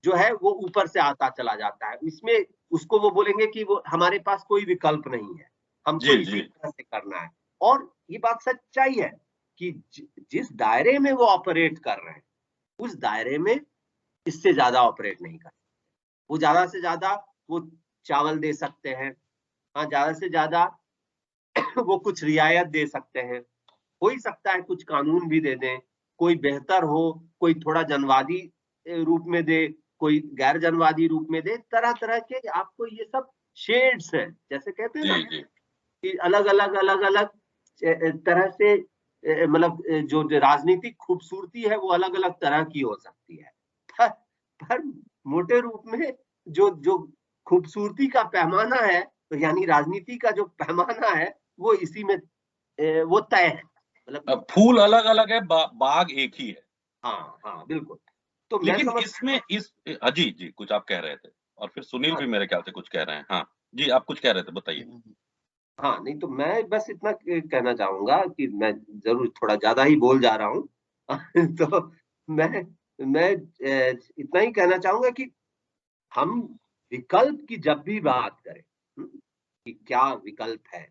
जो है वो ऊपर से आता चला जाता है। इसमें उसको वो बोलेंगे कि वो हमारे पास कोई विकल्प नहीं है, हमको इसी तरह से करना है। और ये बात सच्चाई है कि जिस दायरे में वो ऑपरेट कर रहे हैं, उस दायरे में इससे ज्यादा ऑपरेट नहीं कर सकते। वो ज्यादा से ज्यादा वो चावल दे सकते हैं, ज्यादा से ज्यादा वो कुछ रियायत दे सकते हैं, हो ही सकता है कुछ कानून भी दे दें, कोई बेहतर हो, कोई थोड़ा जनवादी रूप में दे, कोई गैर जनवादी रूप में दे। तरह तरह के आपको ये सब शेड्स हैं, जैसे कहते हैं ना कि अलग अलग तरह से, मतलब जो राजनीतिक खूबसूरती है वो अलग अलग तरह की हो सकती है, पर मोटे रूप में जो खूबसूरती का पैमाना है, तो यानी राजनीति का जो पैमाना है वो इसी में वो तय है। मतलब फूल अलग अलग है, बाग एक ही है। हाँ बिल्कुल। तो लेकिन इसमें जी जी कुछ आप कह रहे थे, और फिर सुनील भी मेरे ख्याल से कुछ कह रहे हैं। हाँ जी, आप कुछ कह रहे थे, बताइए। हाँ नहीं, तो मैं बस इतना कहना चाहूंगा कि मैं जरूर थोड़ा ज्यादा ही बोल जा रहा हूँ तो मैं इतना ही कहना चाहूंगा कि हम विकल्प की जब भी बात करें कि क्या विकल्प है,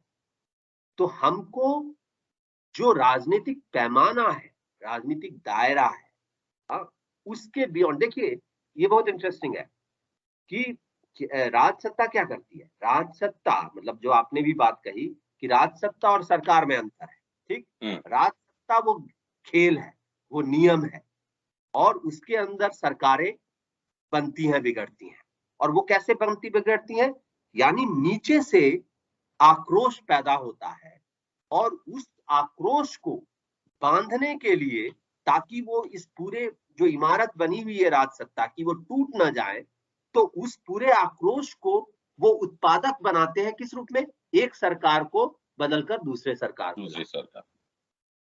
तो हमको जो राजनीतिक पैमाना है, राजनीतिक दायरा है, उसके बियॉन्ड, देखिए ये बहुत इंटरेस्टिंग है कि राजसत्ता क्या करती है। राजसत्ता मतलब जो आपने भी बात कही कि राजसत्ता और सरकार में अंतर है, ठीक। राजसत्ता वो खेल है, वो नियम है, और उसके अंदर सरकारें बनती हैं, बिगड़ती हैं। और वो कैसे बनती बिगड़ती हैं, यानी नीचे से आक्रोश पैदा होता है, और उस आक्रोश को बांधने के लिए, ताकि वो इस पूरे जो इमारत बनी हुई है राजसत्ता की, वो टूट ना जाए, तो उस पूरे आक्रोश को वो उत्पादक बनाते हैं किस रूप में, एक सरकार को बदलकर दूसरी सरकार।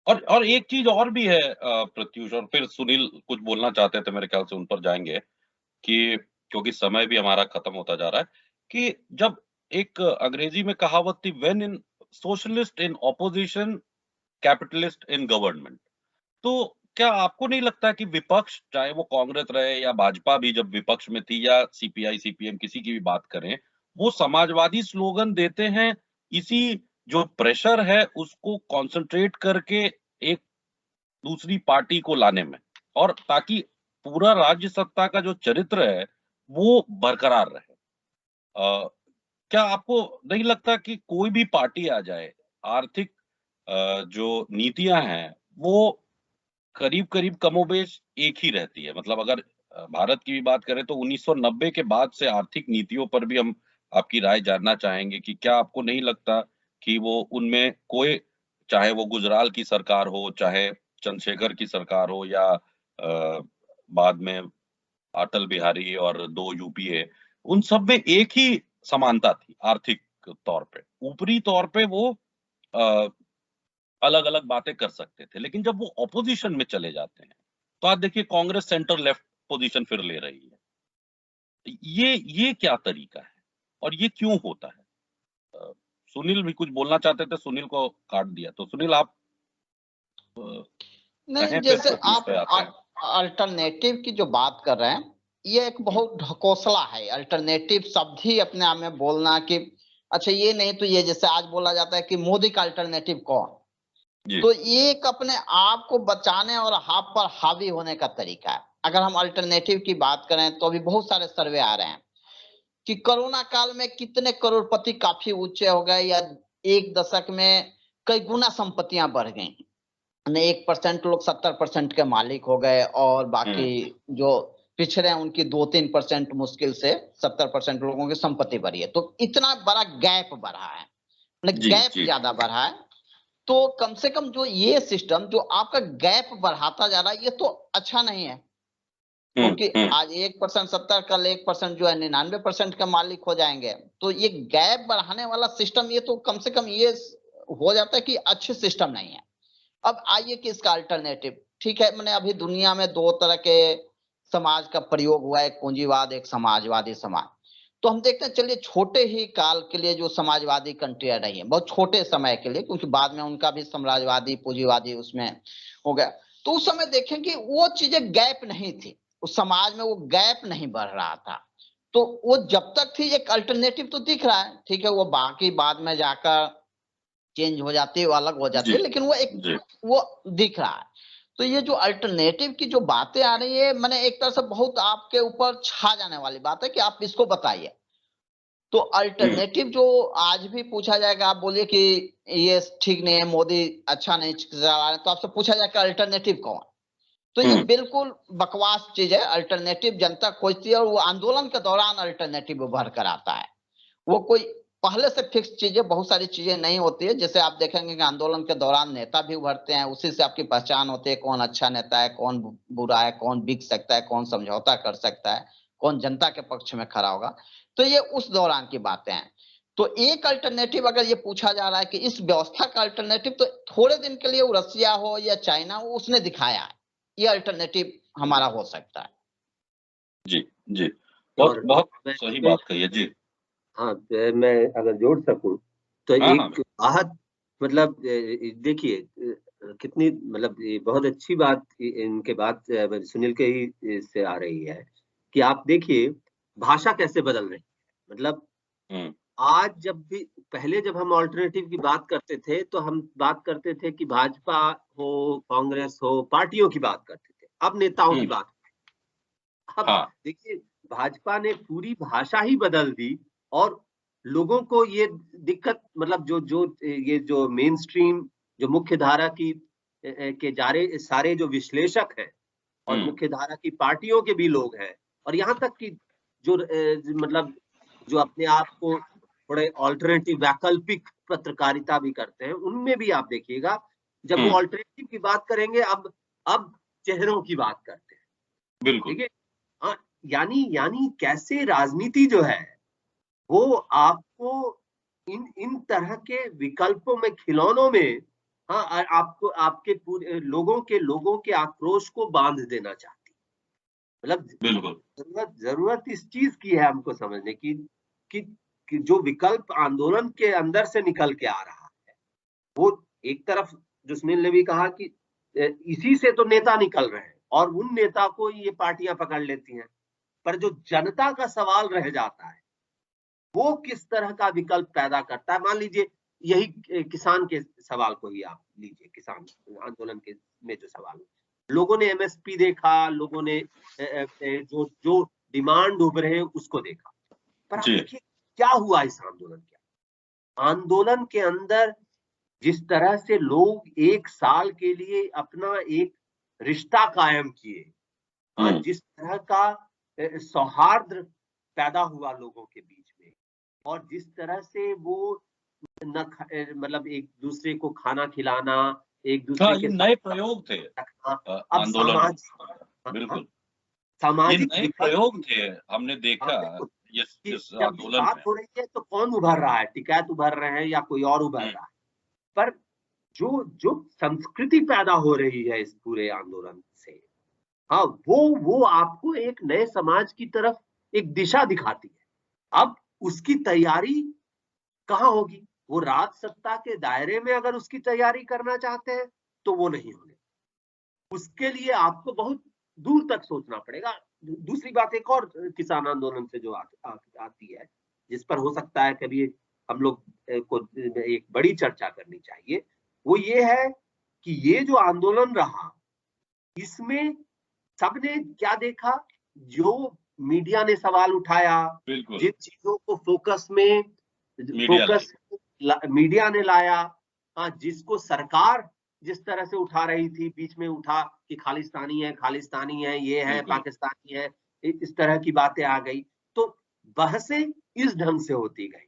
और एक चीज और भी है प्रत्युष, और फिर सुनील कुछ बोलना चाहते थे, मेरे ख्याल से उन पर जाएंगे, कि क्योंकि समय भी हमारा खत्म होता जा रहा है, कि जब एक अंग्रेजी में कहावत थी, when in socialist in opposition capitalist in government. तो क्या आपको नहीं लगता कि विपक्ष, चाहे वो कांग्रेस रहे या भाजपा भी जब विपक्ष में थी, या सीपीआई सीपीएम किसी की भी बात करें, वो समाजवादी स्लोगन देते हैं, इसी जो प्रेशर है उसको कंसंट्रेट करके एक दूसरी पार्टी को लाने में, और ताकि पूरा राज्य सत्ता का जो चरित्र है वो बरकरार रहे। क्या आपको नहीं लगता कि कोई भी पार्टी आ जाए, आर्थिक जो नीतियां हैं वो करीब करीब कमोबेश एक ही रहती है। मतलब अगर भारत की भी बात करें तो 1990 के बाद से आर्थिक नीतियों पर भी हम आपकी राय जानना चाहेंगे कि क्या आपको नहीं लगता कि वो उनमें कोई, चाहे वो गुजराल की सरकार हो, चाहे चंद्रशेखर की सरकार हो, या बाद में अटल बिहारी और 2 यूपीए, उन सब में एक ही समानता थी आर्थिक तौर पे। ऊपरी तौर पे वो अलग अलग बातें कर सकते थे, लेकिन जब वो ऑपोजिशन में चले जाते हैं, तो आज देखिए कांग्रेस सेंटर लेफ्ट पोजीशन फिर ले रही है। ये क्या तरीका है और ये क्यों होता है? सुनील भी कुछ बोलना चाहते थे, सुनील को काट दिया। तो सुनील आप नहीं, जैसे आप अल्टरनेटिव की जो बात कर रहे हैं, ये एक बहुत ढकोसला है। अल्टरनेटिव शब्द ही अपने आप में बोलना कि अच्छा ये नहीं, तो ये जैसे आज बोला जाता है कि मोदी का अल्टरनेटिव कौन, तो ये एक अपने आप को बचाने और हाथ पर हावी होने का तरीका है। अगर हम अल्टरनेटिव की बात करें तो अभी बहुत सारे सर्वे आ रहे हैं कि कोरोना काल में कितने करोड़पति काफी ऊंचे हो गए, या एक दशक में कई गुना संपत्तियां बढ़ गई। 1% लोग 70% के मालिक हो गए, और बाकी जो पिछड़े हैं उनकी 2-3% मुश्किल से 70% लोगों की संपत्ति बढ़ी है। तो इतना बड़ा गैप बढ़ा है, गैप ज्यादा बढ़ा है। तो कम से कम जो ये सिस्टम जो आपका गैप बढ़ाता जा रहा है, ये तो अच्छा नहीं है, क्योंकि आज 1% 70, कल 1% जो है 99% का मालिक हो जाएंगे। तो ये गैप बढ़ाने वाला सिस्टम, ये तो कम से कम ये हो जाता है कि अच्छे सिस्टम नहीं है। अब आइए कि इसका अल्टरनेटिव, ठीक है, मैंने अभी दुनिया में 2 तरह के समाज का प्रयोग हुआ है, एक पूंजीवाद, एक समाजवादी समाज। तो हम देखते हैं, चलिए छोटे ही काल के लिए जो समाजवादी कंट्रियां रही हैं, बहुत छोटे समय के लिए, क्योंकि बाद में उनका भी साम्राज्यवादी पूंजीवादी उसमें हो गया। तो उस समय देखें कि वो चीजें गैप नहीं थी, उस समाज में वो गैप नहीं बढ़ रहा था। तो वो जब तक थी, एक अल्टरनेटिव तो दिख रहा है, ठीक है, वो बाकी बाद में जाकर चेंज हो जाती है, वो अलग हो जाती है, लेकिन वो एक वो दिख रहा है। तो ये जो अल्टरनेटिव की जो बातें आ रही है, मैंने एक तरह से बहुत आपके ऊपर छा जाने वाली बात है कि आप इसको बताइए। तो अल्टरनेटिव जो आज भी पूछा जाएगा, आप बोलिए कि ये ठीक नहीं है, मोदी अच्छा नहीं चला रहे, तो आपसे पूछा जाएगा अल्टरनेटिव कौन? तो ये बिल्कुल बकवास चीज है। अल्टरनेटिव जनता खोजती है, और वो आंदोलन के दौरान अल्टरनेटिव उभर कर आता है। वो कोई पहले से फिक्स चीजें, बहुत सारी चीजें नहीं होती है। जैसे आप देखेंगे कि आंदोलन के दौरान नेता भी उभरते हैं, उसी से आपकी पहचान होती है, कौन अच्छा नेता है, कौन बुरा है, कौन बिक सकता है, कौन समझौता कर सकता है, कौन जनता के पक्ष में खड़ा होगा। तो ये उस दौरान की बातें हैं। तो एक अल्टरनेटिव अगर ये पूछा जा रहा है कि इस व्यवस्था का अल्टरनेटिव, तो थोड़े दिन के लिए वो रसिया हो या चाइना हो, उसने दिखाया है, ये अल्टरनेटिव हमारा हो सकता है। जी, जी, बहुत बहुत सही बात कही है जी। हाँ, मैं अगर जोड़ सकूं तो एक आहत, मतलब देखिए कितनी, मतलब ये बहुत अच्छी बात इनके बात सुनील के ही से आ रही है कि आप देखिए भाषा कैसे बदल रही है। मतलब आज जब भी, पहले जब हम ऑल्टरनेटिव की बात करते थे तो हम बात करते थे कि भाजपा हो, कांग्रेस हो, पार्टियों की बात करते थे। अब नेताओं की बात, अब देखिए भाजपा ने पूरी भाषा ही बदल दी, और लोगों को ये दिक्कत, मतलब ये जो मेन स्ट्रीम, जो मुख्य धारा की के सारे जो विश्लेषक हैं और मुख्य धारा की पार्टियों के भी लोग हैं, और यहाँ तक कि जो मतलब जो अपने आप को थोड़े ऑल्टरनेटिव वैकल्पिक पत्रकारिता भी करते हैं, उनमें भी आप देखिएगा जब वो ऑल्टरनेटिव की बात करेंगे, अब चेहरों की बात करते हैं। बिल्कुल, ठीक है, यानी कैसे राजनीति जो है वो आपको इन तरह के विकल्पों में, खिलौनों में, हाँ, आपको आपके पूरे लोगों के आक्रोश को बांध देना चाहती। मतलब बिल्कुल जरूरत इस चीज की है हमको समझने की कि जो विकल्प आंदोलन के अंदर से निकल के आ रहा है, वो एक तरफ जो सुनील ने भी कहा कि इसी से तो नेता निकल रहे हैं, और उन नेता को ये पार्टियां पकड़ लेती हैं। पर जो जनता का सवाल रह जाता है, वो किस तरह का विकल्प पैदा करता है। मान लीजिए यही किसान के सवाल को ही आप लीजिए, किसान आंदोलन के में जो सवाल, लोगों ने एमएसपी देखा, लोगों ने जो डिमांड उभरे उसको देखा, पर आप देखिए क्या हुआ इस आंदोलन के आंदोलन के अंदर। जिस तरह से लोग एक साल के लिए अपना एक रिश्ता कायम किए, जिस तरह का सौहार्द पैदा हुआ लोगों के बीच में, और जिस तरह से वो मतलब एक दूसरे को खाना खिलाना, एक दूसरे के नए प्रयोग थे आंदोलन, बिल्कुल सामाजिक नए प्रयोग थे, हमने देखा इस आंदोलन बात हो रही है तो कौन उभर रहा है, टिकैत उभर रहे हैं या कोई और उभर रहा है, पर जो संस्कृति पैदा हो रही है इस पूरे आंदोलन से, हाँ, वो आपको एक नए समाज की तरफ एक दिशा दिखाती है। अब उसकी तैयारी कहाँ होगी? वो राज सत्ता के दायरे में अगर उसकी तैयारी करना चाहते हैं तो वो नहीं होने, उसके लिए आपको बहुत दूर तक सोचना पड़ेगा। दूसरी बात एक और किसान आंदोलन से जो आती है, जिस पर हो सकता है कभी हम लोग को एक बड़ी चर्चा करनी चाहिए, वो ये है कि ये जो आंदोलन रहा, इसमें सबने क्या देखा, जो मीडिया ने सवाल उठाया, जिन चीजों को फोकस मीडिया ने लाया, जिसको सरकार जिस तरह से उठा रही थी, बीच में उठा कि खालिस्तानी है, ये है, पाकिस्तानी है, इस तरह की बातें आ गई, तो बहसें इस ढंग से होती गई।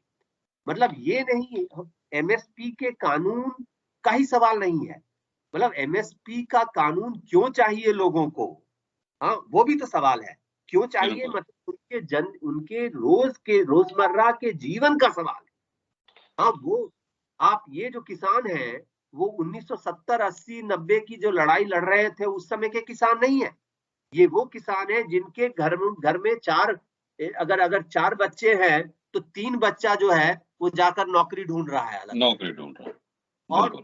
मतलब ये नहीं, एमएसपी के कानून का ही सवाल नहीं है। मतलब एमएसपी का कानून क्यों चाहिए लोगों को, हाँ वो भी तो सवाल है। क्यों चाहिए, मतलब उनके रोजमर्रा के जीवन का सवाल है। हाँ वो आप ये जो किसान हैं वो 1970, 80, 90 की जो लड़ाई लड़ रहे थे उस समय के किसान नहीं है। ये वो किसान है जिनके घर में अगर 4 बच्चे हैं तो 3 बच्चा जो है वो जाकर नौकरी ढूंढ रहा है, नौकरी ढूंढ रहा है। और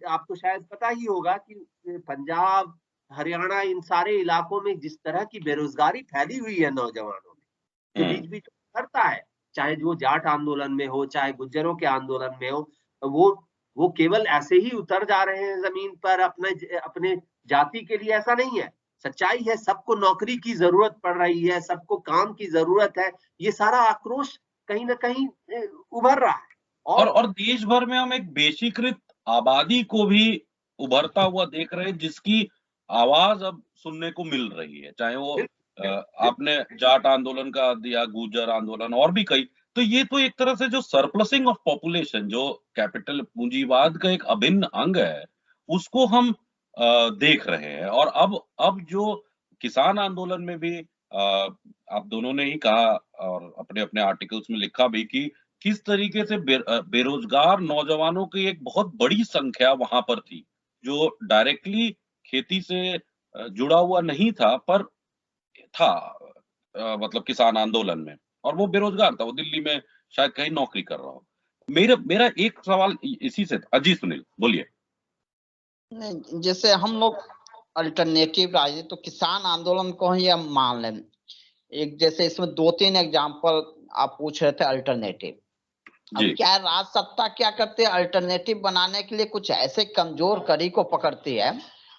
आपको शायद पता ही होगा कि पंजाब, हरियाणा, इन सारे इलाकों में जिस तरह की बेरोजगारी फैली हुई है नौजवानों में, जो बीच बीच करता है, चाहे वो जाट आंदोलन में हो, चाहे गुज्जरों के आंदोलन में हो, वो केवल ऐसे ही उतर जा रहे हैं जमीन पर अपने जाति के लिए, ऐसा नहीं है। सच्चाई है, सबको नौकरी की जरूरत पड़ रही है, सबको काम की जरूरत है। ये सारा आक्रोश कहीं ना कहीं उभर रहा है। और देश भर में हम एक बेशीकृत आबादी को भी उभरता हुआ देख रहे हैं, जिसकी आवाज अब सुनने को मिल रही है, चाहे वो आपने जाट आंदोलन का दिया, गुर्जर आंदोलन और भी कई। तो ये तो एक तरह से जो सरप्लसिंग ऑफ पॉपुलेशन, जो कैपिटल पूंजीवाद का एक अभिन्न अंग है, उसको हम देख रहे हैं। और अब जो किसान आंदोलन में भी आप दोनों ने ही कहा और अपने अपने आर्टिकल्स में लिखा भी कि किस तरीके से बेरोजगार नौजवानों की एक बहुत बड़ी संख्या वहां पर थी, जो डायरेक्टली खेती से जुड़ा हुआ नहीं था, पर था मतलब किसान आंदोलन में, और वो बेरोजगार था, वो दिल्ली में शायद कहीं नौकरी कर रहा हो। मेरा एक सवाल इसी से था। अजी सुनील बोलिए। नहीं, जैसे हम लोग अल्टरनेटिव राजनीति, तो किसान आंदोलन को ही हम मान लें एक, जैसे इसमें 2-3 एग्जांपल आप पूछ रहे थे अल्टरनेटिव। अब क्या है, राज सत्ता क्या करते हैं, अल्टरनेटिव बनाने के लिए कुछ ऐसे कमजोर कड़ी को पकड़ती है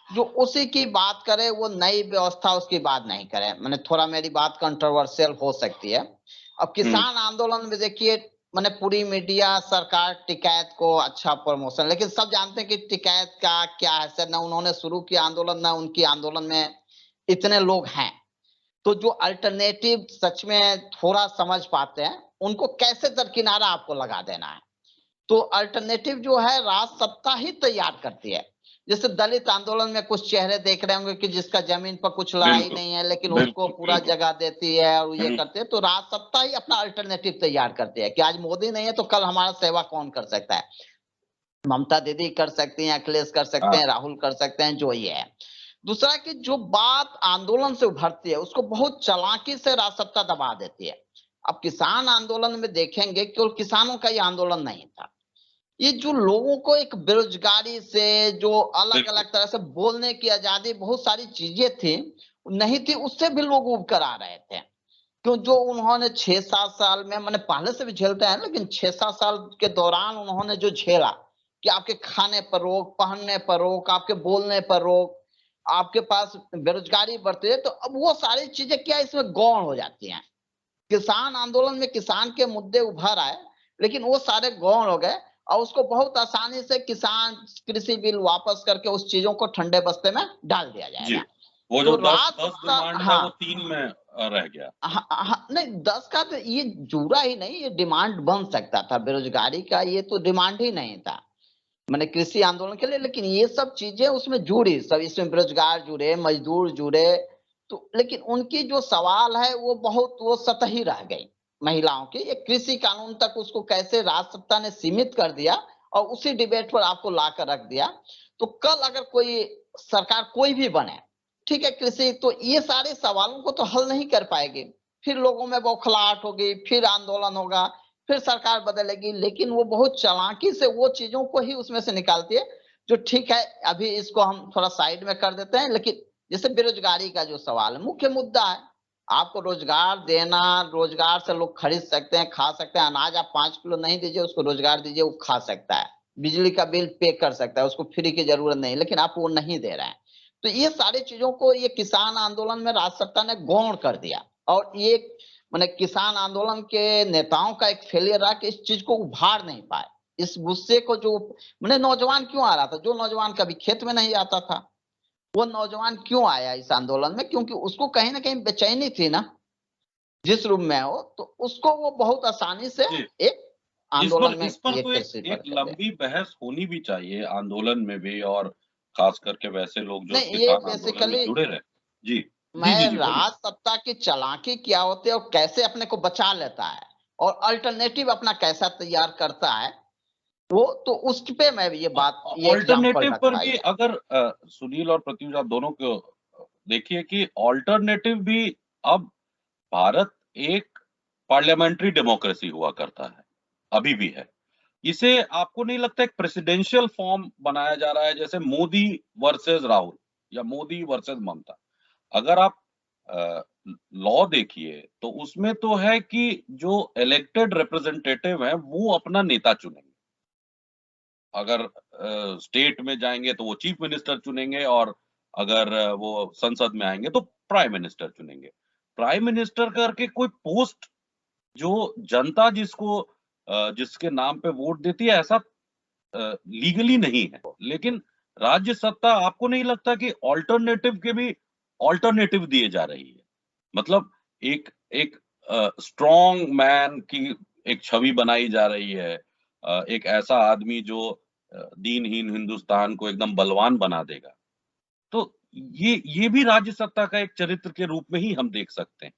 जो उसी की बात करे, वो नई व्यवस्था उसकी बात नहीं करे। मैंने थोड़ा, मेरी बात कंट्रोवर्शियल हो सकती है। अब किसान आंदोलन में देखिए, मैंने पूरी मीडिया सरकार टिकैत को अच्छा प्रमोशन, लेकिन सब जानते हैं कि टिकैत का क्या है, ना उन्होंने शुरू किया आंदोलन, ना उनकी आंदोलन में इतने लोग हैं। तो जो अल्टरनेटिव सच में थोड़ा समझ पाते हैं, उनको कैसे दरकिनारा आपको लगा देना है। तो अल्टरनेटिव जो है राज सत्ता ही तैयार करती है। जैसे दलित आंदोलन में कुछ चेहरे देख रहे होंगे कि जिसका जमीन पर कुछ लड़ाई नहीं है, लेकिन उसको पूरा जगह देती है और ये करते हैं। तो राज सत्ता ही अपना अल्टरनेटिव तैयार करती है कि आज मोदी नहीं है तो कल हमारा सेवा कौन कर सकता है। ममता दीदी कर सकती हैं, अखिलेश कर सकते हैं, राहुल कर सकते हैं, जो ये है। दूसरा कि जो बात आंदोलन से उभरती है उसको बहुत चालाकी से राज सत्ता दबा देती है। अब किसान आंदोलन में देखेंगे, केवल किसानों का ये आंदोलन नहीं था, ये जो लोगों को एक बेरोजगारी से, जो अलग अलग तरह से बोलने की आजादी, बहुत सारी चीजें थी नहीं थी, उससे भी लोग उब कर आ रहे थे। क्यों, जो उन्होंने 6-7 साल में, मैंने पहले से भी झेलते हैं, लेकिन 6-7 साल के दौरान उन्होंने जो झेला कि आपके खाने पर रोक, पहनने पर रोक, आपके बोलने पर रोक, आपके पास बेरोजगारी बढ़ती है, तो अब वो सारी चीजें क्या इसमें गौण हो जाती हैं। किसान आंदोलन में किसान के मुद्दे उभर आए, लेकिन वो सारे गौण हो गए और उसको बहुत आसानी से किसान कृषि बिल वापस करके उस चीजों को ठंडे बस्ते में डाल दिया जाएगा। वो जो 10 डिमांड था वो 3 में रह गया। नहीं, 10 का तो ये जुड़ा ही नहीं, ये डिमांड बन सकता था बेरोजगारी का, ये तो डिमांड ही नहीं था मैंने कृषि आंदोलन के लिए। लेकिन ये सब चीजें उसमें जुड़ी, सब इसमें बेरोजगार जुड़े, मजदूर जुड़े, तो लेकिन उनकी जो सवाल है वो बहुत वो सतही रह गई महिलाओं की। ये कृषि कानून तक उसको कैसे राज सत्ता ने सीमित कर दिया और उसी डिबेट पर आपको लाकर रख दिया। तो कल अगर कोई सरकार कोई भी बने, ठीक है, कृषि, तो ये सारे सवालों को तो हल नहीं कर पाएगी, फिर लोगों में बौखलाहट होगी, फिर आंदोलन होगा, फिर सरकार बदलेगी। लेकिन वो बहुत चालाकी से वो चीजों को ही उसमें से निकालती है जो, ठीक है अभी इसको हम थोड़ा साइड में कर देते हैं। लेकिन जैसे बेरोजगारी का जो सवाल है, मुख्य मुद्दा है, आपको रोजगार देना, रोजगार से लोग खरीद सकते हैं, खा सकते हैं। अनाज आप 5 किलो नहीं दीजिए, उसको रोजगार दीजिए, वो खा सकता है। बिजली का बिल पे कर सकता है, उसको फ्री की जरूरत नहीं, लेकिन आप वो नहीं दे रहे हैं। तो ये सारी चीजों को ये किसान आंदोलन में राज सत्ता ने गौण कर दिया। और ये मैंने किसान आंदोलन के नेताओं का एक फेलियर रहा कि इस चीज को उभार नहीं पाए, इस गुस्से को। जो मैंने नौजवान क्यों आ रहा था, जो नौजवान कभी खेत में नहीं आता था, वो नौजवान क्यों आया इस आंदोलन में, क्योंकि उसको कहीं ना कहीं बेचैनी थी ना, जिस रूप में हो, तो उसको वो बहुत आसानी से एक आंदोलन में इस पर ये तो कृषि एक बढ़ गया। लंबी बहस होनी भी चाहिए आंदोलन में भी, और खास करके वैसे लोग जो नहीं, ये किसान आंदोलन में बेसिकली जुड़े रहे। जी जी मैं जी जी बोलिए। राज सत्ता की चालाकी क्या होती है और कैसे अपने को बचा लेता है और अल्टरनेटिव अपना कैसा तैयार करता है, वो तो उस पे मैं ये बात ये एग्जांपल ऑल्टरनेटिव पर रखा भी है। अगर सुनील और प्रत्युष आप दोनों को देखिए कि ऑल्टरनेटिव भी अब भारत एक पार्लियामेंट्री डेमोक्रेसी हुआ करता है, अभी भी है। इसे आपको नहीं लगता एक प्रेसिडेंशियल फॉर्म बनाया जा रहा है, जैसे मोदी वर्सेस राहुल या मोदी वर्सेस ममता? अगर आप लॉ देखिए तो उसमें तो है कि जो इलेक्टेड रिप्रेजेंटेटिव है वो अपना नेता चुनेंगे। अगर स्टेट में जाएंगे तो वो चीफ मिनिस्टर चुनेंगे, और अगर वो संसद में आएंगे तो प्राइम मिनिस्टर चुनेंगे। प्राइम मिनिस्टर करके कोई पोस्ट जो जनता जिसके नाम पे वोट देती है, ऐसा लीगली नहीं है। लेकिन राज्य सत्ता आपको नहीं लगता कि ऑल्टरनेटिव के भी ऑल्टरनेटिव दिए जा रही है? मतलब एक एक स्ट्रॉन्ग मैन की एक छवि बनाई जा रही है, एक ऐसा आदमी जो दीनहीन हिंदुस्तान को एकदम बलवान बना देगा। तो ये भी राज्य सत्ता का एक चरित्र के रूप में ही हम देख सकते हैं।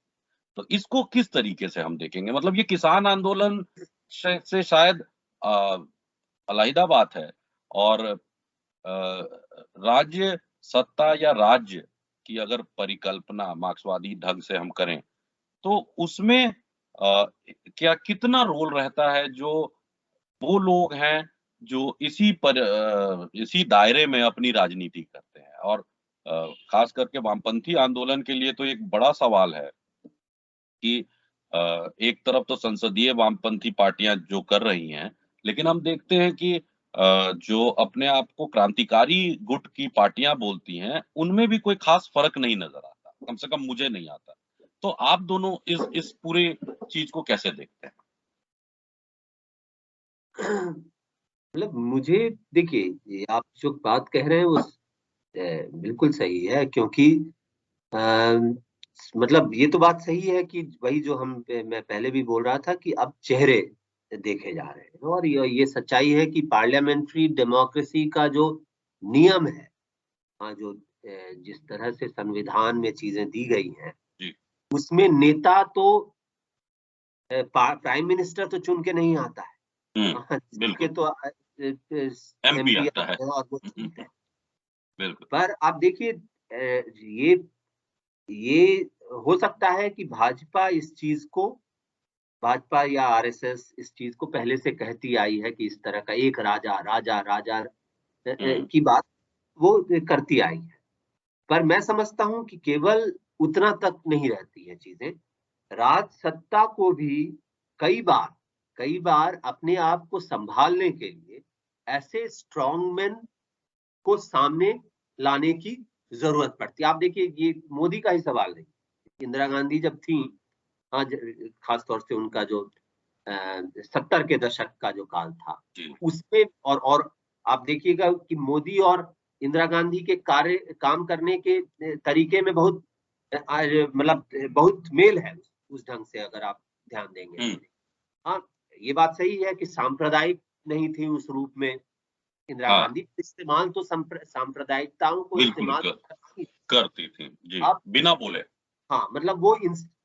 तो इसको किस तरीके से हम देखेंगे? मतलब ये किसान आंदोलन से शायद अलहिदा बात है, और राज्य सत्ता या राज्य की अगर परिकल्पना मार्क्सवादी ढंग से हम करें, तो उसमें क्या कितना रोल रहता है जो वो लोग हैं जो इसी दायरे में अपनी राजनीति करते हैं? और खास करके वामपंथी आंदोलन के लिए तो एक बड़ा सवाल है कि एक तरफ तो संसदीय वामपंथी पार्टियां जो कर रही हैं, लेकिन हम देखते हैं कि जो अपने आप को क्रांतिकारी गुट की पार्टियां बोलती हैं, उनमें भी कोई खास फर्क नहीं नजर आता, कम से कम मुझे नहीं आता। तो आप दोनों इस पूरे चीज को कैसे देखते हैं? मतलब मुझे देखिए, ये आप जो बात कह रहे हैं वो बिल्कुल सही है, क्योंकि मतलब ये तो बात सही है कि वही जो मैं पहले भी बोल रहा था कि अब चेहरे देखे जा रहे हैं, और ये सच्चाई है कि पार्लियामेंट्री डेमोक्रेसी का जो नियम है, जो जिस तरह से संविधान में चीजें दी गई हैं, जी। उसमें नेता तो प्राइम मिनिस्टर तो चुन के नहीं आता है, बिल्कुल। तो एमपी एमपी आता है। आते हैं और वो चुनते हैं। बिल्कुल। पर आप देखिए, ये हो सकता है कि भाजपा या आरएसएस इस चीज को पहले से कहती आई है कि इस तरह का एक राजा राजा राजा की बात वो करती आई है। पर मैं समझता हूं कि केवल उतना तक नहीं रहती है चीजें। राज सत्ता को भी कई बार अपने आप को संभालने के लिए ऐसे स्ट्रॉन्गमैन को सामने लाने की जरूरत पड़ती है। आप देखिए, ये मोदी का ही सवाल नहीं, इंदिरा गांधी जब थी, आज खास तौर से उनका जो 70 के दशक का जो काल था, उसमें और आप देखिएगा कि मोदी और इंदिरा गांधी के काम करने के तरीके में बहुत मतलब बहुत मेल है उस ढंग से, अगर आप ध्यान देंगे। हाँ, ये बात सही है कि सांप्रदायिक नहीं थी उस रूप में इंदिरा गांधी, इस्तेमाल तो सांप्रदायिकताओं को इस्तेमाल करती थी जी, आप बिना बोले। हाँ, मतलब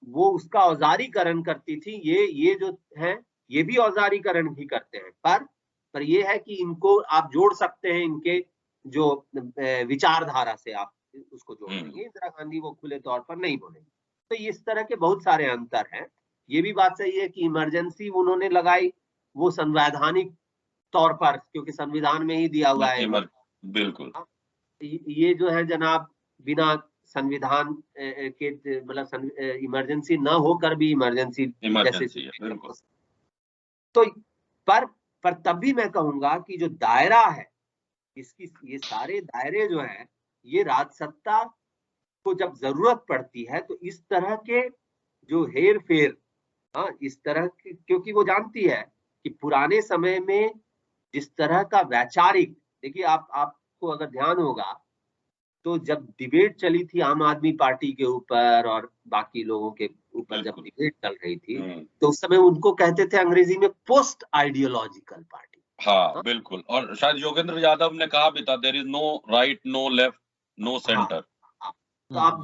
वो उसका औजारीकरण करती थी। ये जो है, ये भी औजारीकरण ही करते हैं, पर ये है कि इनको आप जोड़ सकते हैं, इनके जो विचारधारा से आप उसको जोड़ देंगे। इंदिरा गांधी वो खुले तौर पर नहीं बोलेंगे। तो इस तरह के बहुत सारे अंतर हैं। ये भी बात सही है कि इमरजेंसी उन्होंने लगाई वो संवैधानिक तौर पर, क्योंकि संविधान में ही दिया हुआ है। बिल्कुल। ये जो है जनाब, बिना संविधान के मतलब इमरजेंसी न होकर भी इमरजेंसी जैसे है, बिल्कुल। तो पर तब भी मैं कहूंगा कि जो दायरा है इसकी, ये सारे दायरे जो हैं, ये राजसत्ता को जब जरूरत पड़ती है तो इस तरह के जो हेर फेर, इस तरह की, क्योंकि वो जानती है कि पुराने समय में जिस तरह का वैचारिक, देखिए आपको अगर ध्यान होगा तो जब डिबेट चली थी आम आदमी पार्टी के ऊपर और बाकी लोगों के ऊपर, जब डिबेट चल रही थी, तो उस समय उनको कहते थे अंग्रेजी में पोस्ट आइडियोलॉजिकल पार्टी। हाँ बिल्कुल, और शायद योगेंद्र यादव ने कहा भी था, there is no right, no left, no centre. तो आप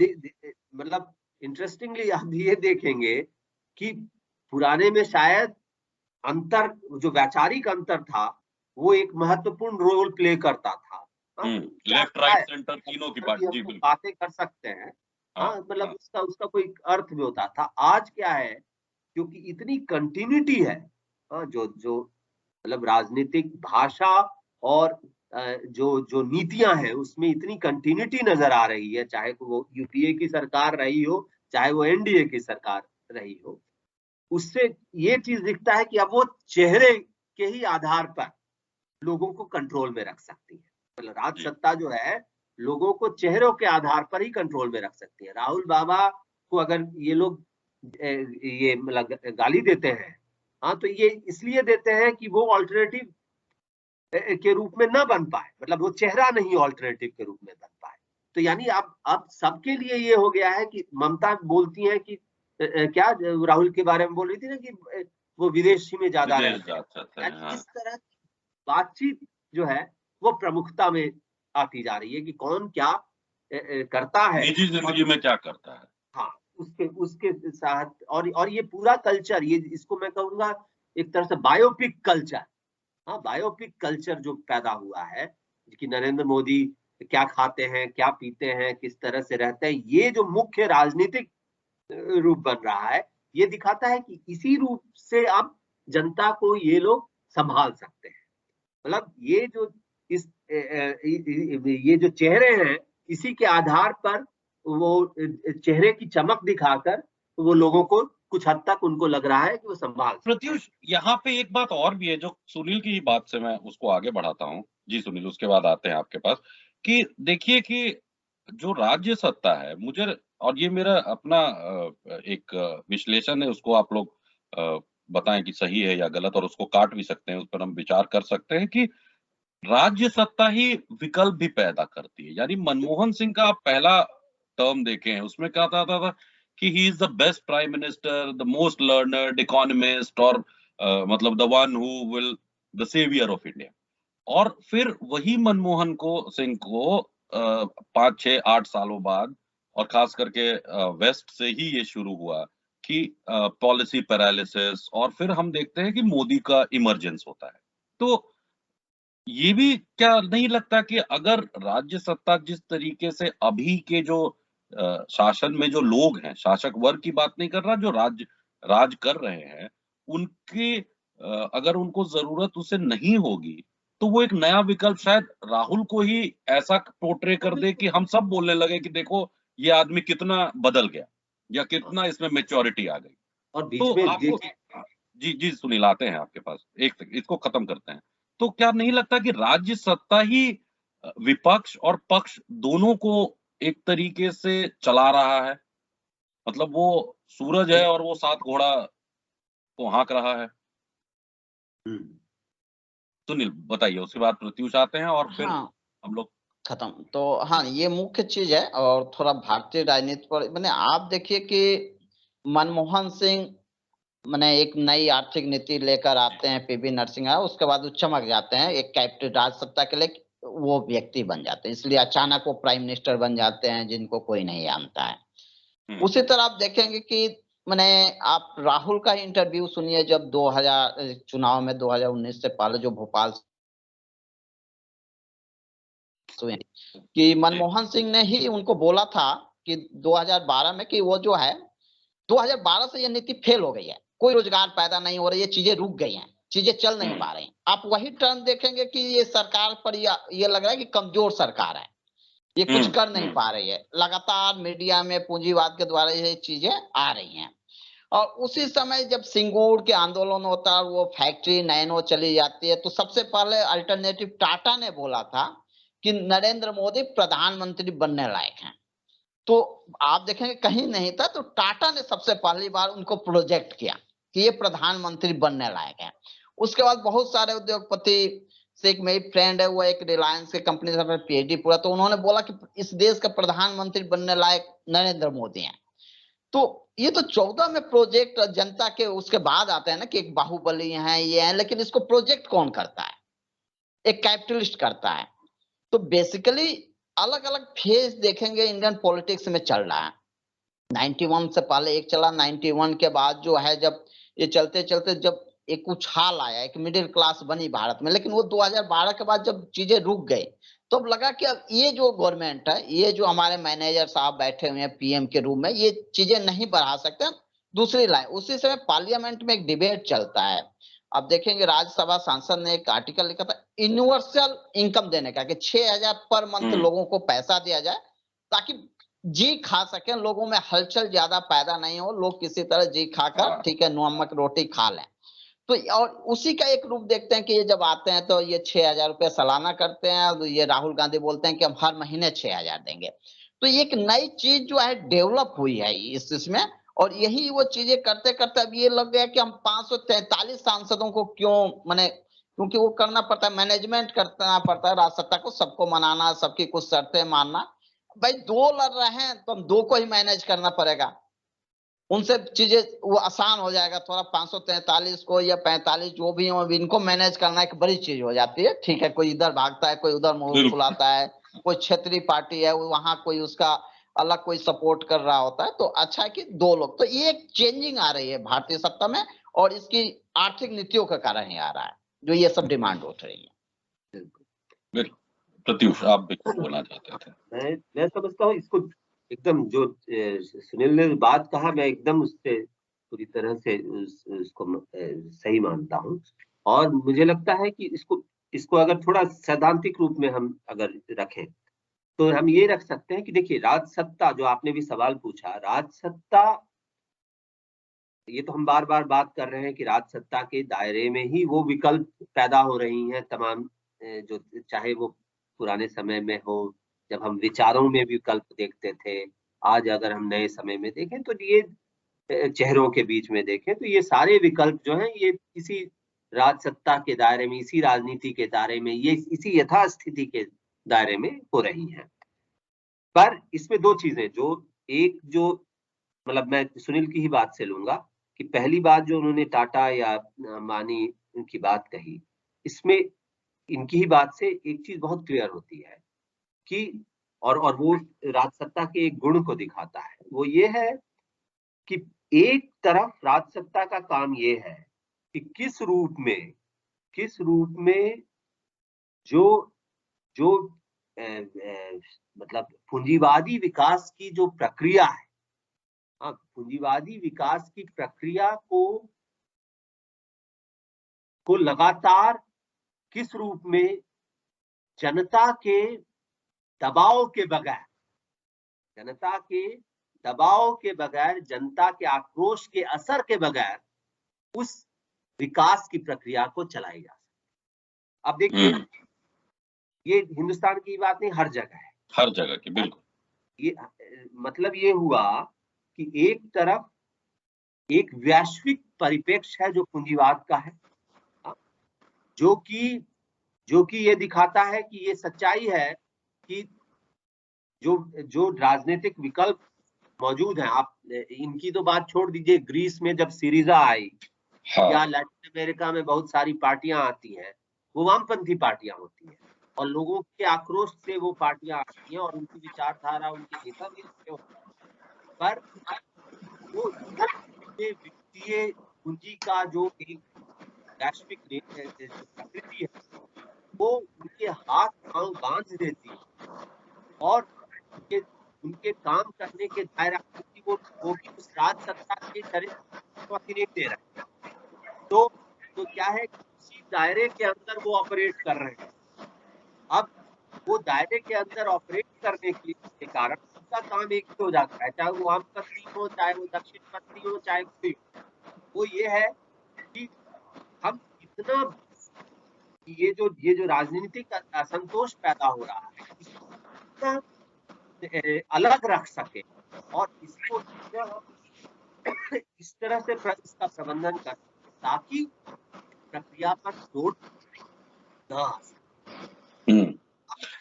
मतलब इंटरेस्टिंगली आप ये देखेंगे कि पुराने में शायद अंतर, जो वैचारिक अंतर था, वो एक महत्वपूर्ण रोल प्ले करता था। लेफ्ट राइट सेंटर तीनों की बात, जी बिल्कुल, बातें कर सकते हैं। मतलब उसका कोई अर्थ भी होता था। आज क्या है, क्योंकि इतनी कंटिन्यूटी है, जो मतलब राजनीतिक भाषा और जो नीतियां हैं उसमें इतनी कंटिन्यूटी नजर आ रही है, चाहे वो यूपीए की सरकार रही हो, चाहे वो एनडीए की सरकार रही हो। उससे ये चीज दिखता है कि अब वो चेहरे के ही आधार पर लोगों को कंट्रोल में रख सकती है। मतलब राज सत्ता जो है लोगों को चेहरों के आधार पर ही कंट्रोल में रख सकती है। राहुल बाबा को अगर ये लोग ये मतलब गाली देते हैं, तो ये इसलिए देते हैं कि वो ऑल्टरनेटिव के रूप में न बन पाए, मतलब वो चेहरा नहीं ऑल्टरनेटिव के रूप में बन पाए। तो यानी अब सबके लिए ये हो गया है कि ममता बोलती है कि क्या राहुल के बारे में बोल रही थी ना कि वो विदेशी में ज्यादा रहते हैं। इस तरह की बातचीत जो है वो प्रमुखता में आती जा रही है कि कौन क्या करता है, निजी जिंदगी में क्या करता है। हाँ, उसके साथ। और ये पूरा कल्चर, ये इसको मैं कहूंगा एक तरह से बायोपिक कल्चर, बायोपिक कल्चर जो पैदा हुआ है कि नरेंद्र मोदी क्या खाते हैं, क्या पीते हैं, किस तरह से रहते हैं, ये जो मुख्य राजनीतिक रूप बन रहा है, ये दिखाता है कि इसी रूप से अब जनता को ये लोग संभाल सकते हैं। मतलब ये जो ये जो चेहरे हैं, इसी के आधार पर वो चेहरे की चमक दिखाकर वो लोगों को कुछ हद तक उनको लग रहा है कि वो संभाल। प्रत्युष, यहाँ पे एक बात और भी है जो सुनील की बात से मैं उसको आगे बढ़ाता हूँ। जी सुनील, उसके बाद आते हैं आपके पास। कि देखिए कि जो राज्य सत्ता है, मुझे, और ये मेरा अपना एक विश्लेषण है, उसको आप लोग बताएं कि सही है या गलत, और उसको काट भी सकते हैं, उस पर हम विचार कर सकते हैं कि राज्य सत्ता ही विकल्प भी पैदा करती है। यानी मनमोहन सिंह का आप पहला टर्म देखें, उसमें क्या था कि he is the best prime minister, the most learned economist, और मतलब the one who will the saviour of India. और फिर वही मनमोहन सिंह को 5, 6, 8 सालों बाद, और खास करके वेस्ट से ही ये शुरू हुआ कि पॉलिसी पैरालिसिस, और फिर हम देखते हैं कि मोदी का इमरजेंस होता है। तो ये भी क्या नहीं लगता कि अगर राज्य सत्ता जिस तरीके से अभी के जो शासन में जो लोग हैं, शासक वर्ग की बात नहीं कर रहा, जो राज कर रहे हैं, उनके अगर उनको जरूरत उसे नहीं होगी, तो वो एक नया विकल्प शायद राहुल को ही ऐसा पोर्ट्रे कर दे कि हम सब बोलने लगे कि देखो ये आदमी कितना बदल गया, या कितना इसमें मैच्योरिटी आ गई। और बीच तो में आपको, जी जी सुनील, आते हैं आपके पास, इसको खत्म करते हैं। तो क्या नहीं लगता कि राज्य सत्ता ही विपक्ष और पक्ष दोनों को एक तरीके से चला रहा है? मतलब वो सूरज है और वो 7 घोड़ा को हाँक रहा है। सुनील बताइए, उसके बाद प्रत्युष आते हैं और फिर हम लोग खत्म। तो हाँ, ये मुख्य चीज है। और थोड़ा भारतीय राजनीति पर मैंने आप देखिए कि मनमोहन सिंह मैंने एक नई आर्थिक नीति लेकर आते हैं, पीवी नरसिंह, उसके बाद वो चमक जाते हैं, एक कैप्टन राज सत्ता के लिए वो व्यक्ति बन जाते हैं, इसलिए अचानक वो प्राइम मिनिस्टर बन जाते हैं जिनको कोई नहीं जानता है। उसी तरह आप देखेंगे कि मैंने आप राहुल का इंटरव्यू सुनिए, जब 2000 चुनाव में 2019 से पहले जो भोपाल कि मनमोहन सिंह ने ही उनको बोला था कि 2012 में कि वो जो है 2012 से ये नीति फेल हो गई है, कोई रोजगार पैदा नहीं हो रही है, चीजें रुक गई हैं, चीजें चल नहीं पा रही। आप वही टर्न देखेंगे कि ये सरकार पर ये लग रहा है कि कमजोर सरकार है, ये कुछ कर नहीं पा रही है। लगातार मीडिया में पूंजीवाद के द्वारा ये चीजें आ रही हैं। और उसी समय जब सिंगूर के आंदोलन होता है, वो फैक्ट्री नैनो चली जाती है, तो सबसे पहले अल्टरनेटिव टाटा ने बोला था कि नरेंद्र मोदी प्रधानमंत्री बनने लायक हैं। तो आप देखेंगे कहीं नहीं था, तो टाटा ने सबसे पहली बार उनको प्रोजेक्ट किया कि ये प्रधानमंत्री बनने लायक है। उसके बाद बहुत सारे उद्योगपति से एक मेरी फ्रेंड है, वो एक रिलायंस के कंपनी से पीएचडी पूरा, तो उन्होंने बोला कि इस देश का प्रधानमंत्री बनने लायक नरेंद्र मोदी हैं। तो ये तो 14 में प्रोजेक्ट जनता के उसके बाद आते हैं ना कि एक बाहुबली है, ये है, लेकिन इसको प्रोजेक्ट कौन करता है? एक कैपिटलिस्ट करता है। तो बेसिकली अलग अलग फेज देखेंगे इंडियन पॉलिटिक्स में चल रहा है। 91 से पहले एक चला, 91 के बाद जो है जब ये चलते चलते जब एक उछाल आया, एक मिडिल क्लास बनी भारत में, लेकिन वो 2012 के बाद जब चीजें रुक गई तो अब लगा कि अब ये जो गवर्नमेंट है, ये जो हमारे मैनेजर साहब बैठे हुए हैं पीएम के रूप में, ये चीजें नहीं बढ़ा सकते, दूसरी लाइन। उसी समय पार्लियामेंट में एक डिबेट चलता है। अब देखेंगे राज्यसभा सांसद ने एक आर्टिकल लिखा था यूनिवर्सल इनकम देने का, कि 6,000 पर मंथ लोगों को पैसा दिया जाए ताकि जी खा सके, लोगों में हलचल ज्यादा पैदा नहीं हो, लोग किसी तरह जी खाकर ठीक है नमक रोटी खा लें। तो और उसी का एक रूप देखते हैं कि ये जब आते हैं तो ये 6,000 रुपये सालाना करते हैं, तो ये राहुल गांधी बोलते हैं कि हम हर महीने 6,000 देंगे। तो ये एक नई चीज जो है डेवलप हुई है इसमें, और यही वो चीजें करते करते अब ये लग गया कि हम 543 सांसदों को क्यों, माने क्योंकि वो करना पड़ता है, मैनेजमेंट करना पड़ता है राजसत्ता को, सबको मनाना, सबकी कुछ शर्तें मानना। भाई 2 लड़ रहे हैं तो हम 2 को ही मैनेज करना पड़ेगा, उनसे चीजें वो आसान हो जाएगा थोड़ा। 543 को या 45 जो भी हो, इनको मैनेज करना एक बड़ी चीज हो जाती है। ठीक है, कोई इधर भागता है, कोई उधर मुंह फुलाता है, कोई क्षेत्रीय पार्टी है वहां कोई उसका अलग कोई सपोर्ट कर रहा होता है। तो अच्छा है कि 2 लोग, तो ये एक चेंजिंग आ रही है भारतीय सत्ता में, और इसकी आर्थिक नीतियों का कारण ही आ रहा है जो ये सब डिमांड उठ रही है। प्रत्युष, आप भी बोलना चाहते थे? मैं समझता हूँ इसको एकदम जो सुनील ने बात कहा, मैं एकदम उससे पूरी तरह से उसको सही मानता हूँ। और मुझे लगता है कि इसको अगर थोड़ा सैद्धांतिक रूप में हम अगर रखें तो हम ये रख सकते हैं कि देखिए, राजसत्ता जो आपने भी सवाल पूछा, राजसत्ता, ये तो हम बार बार बात कर रहे हैं कि राजसत्ता के दायरे में ही वो विकल्प पैदा हो रही हैं तमाम, जो चाहे वो पुराने समय में हो जब हम विचारों में विकल्प देखते थे, आज अगर हम नए समय में देखें तो ये चेहरों के बीच में देखें तो ये सारे विकल्प जो हैं ये इसी राजसत्ता के दायरे में, इसी राजनीति के दायरे में, ये इसी यथास्थिति के दायरे में हो रही हैं। पर इसमें 2 चीजें, एक जो मतलब मैं सुनील की ही बात से लूंगा कि पहली बात जो उन्होंने टाटा या अंबानी उनकी बात कही, इसमें इनकी ही बात से एक चीज बहुत क्लियर होती है कि और वो राजसत्ता के एक गुण को दिखाता है। वो ये है कि एक तरफ राजसत्ता का काम ये है कि किस रूप में जो जो मतलब पूंजीवादी विकास की जो प्रक्रिया है, पूंजीवादी विकास की प्रक्रिया को लगातार किस रूप में जनता के दबाव के बगैर, जनता के आक्रोश के असर के बगैर उस विकास की प्रक्रिया को चलाई जा सकती। अब देखिए, ये हिंदुस्तान की बात नहीं, हर जगह है, हर जगह की, बिल्कुल। ये मतलब ये हुआ कि एक तरफ एक वैश्विक परिप्रेक्ष्य है जो पूंजीवाद का है, जो कि ये दिखाता है कि ये सच्चाई है कि जो राजनीतिक विकल्प मौजूद हैं, आप इनकी तो बात छोड़ दीजिए, ग्रीस में जब सिरिजा आई, या लैटिन अमेरिका में बहुत सारी पार्टियां आती हैं, वो वामपंथी पार्टियां होती हैं और लोगों के आक्रोश से वो पार्टियां आती हैं और उनकी विचारधारा, उनके नेता भी अच्छे होते हैं। पर वो वित्तीय पूंजी का जो एक वैश्विक प्रकृति है, वो उनके हाथ पांव बांध देती है और उनके काम करने के दायरा वो भी उस राजसत्ता के चरित्र नहीं दे रहे। तो क्या है, उसी दायरे के अंदर वो ऑपरेट कर रहे हैं। अब वो दायरे के अंदर ऑपरेट करने के कारण उसका काम एक ही हो जाता है, चाहे वो वामपंथी हो, चाहे वो दक्षिणपंथी हो, चाहे कोई, वो ये है कि हम इतना ये जो राजनीतिक असंतोष पैदा हो रहा है इसको अलग रख सके और इसको इस तरह से इसका प्रबंधन कर ताकि प्रक्रिया पर जोर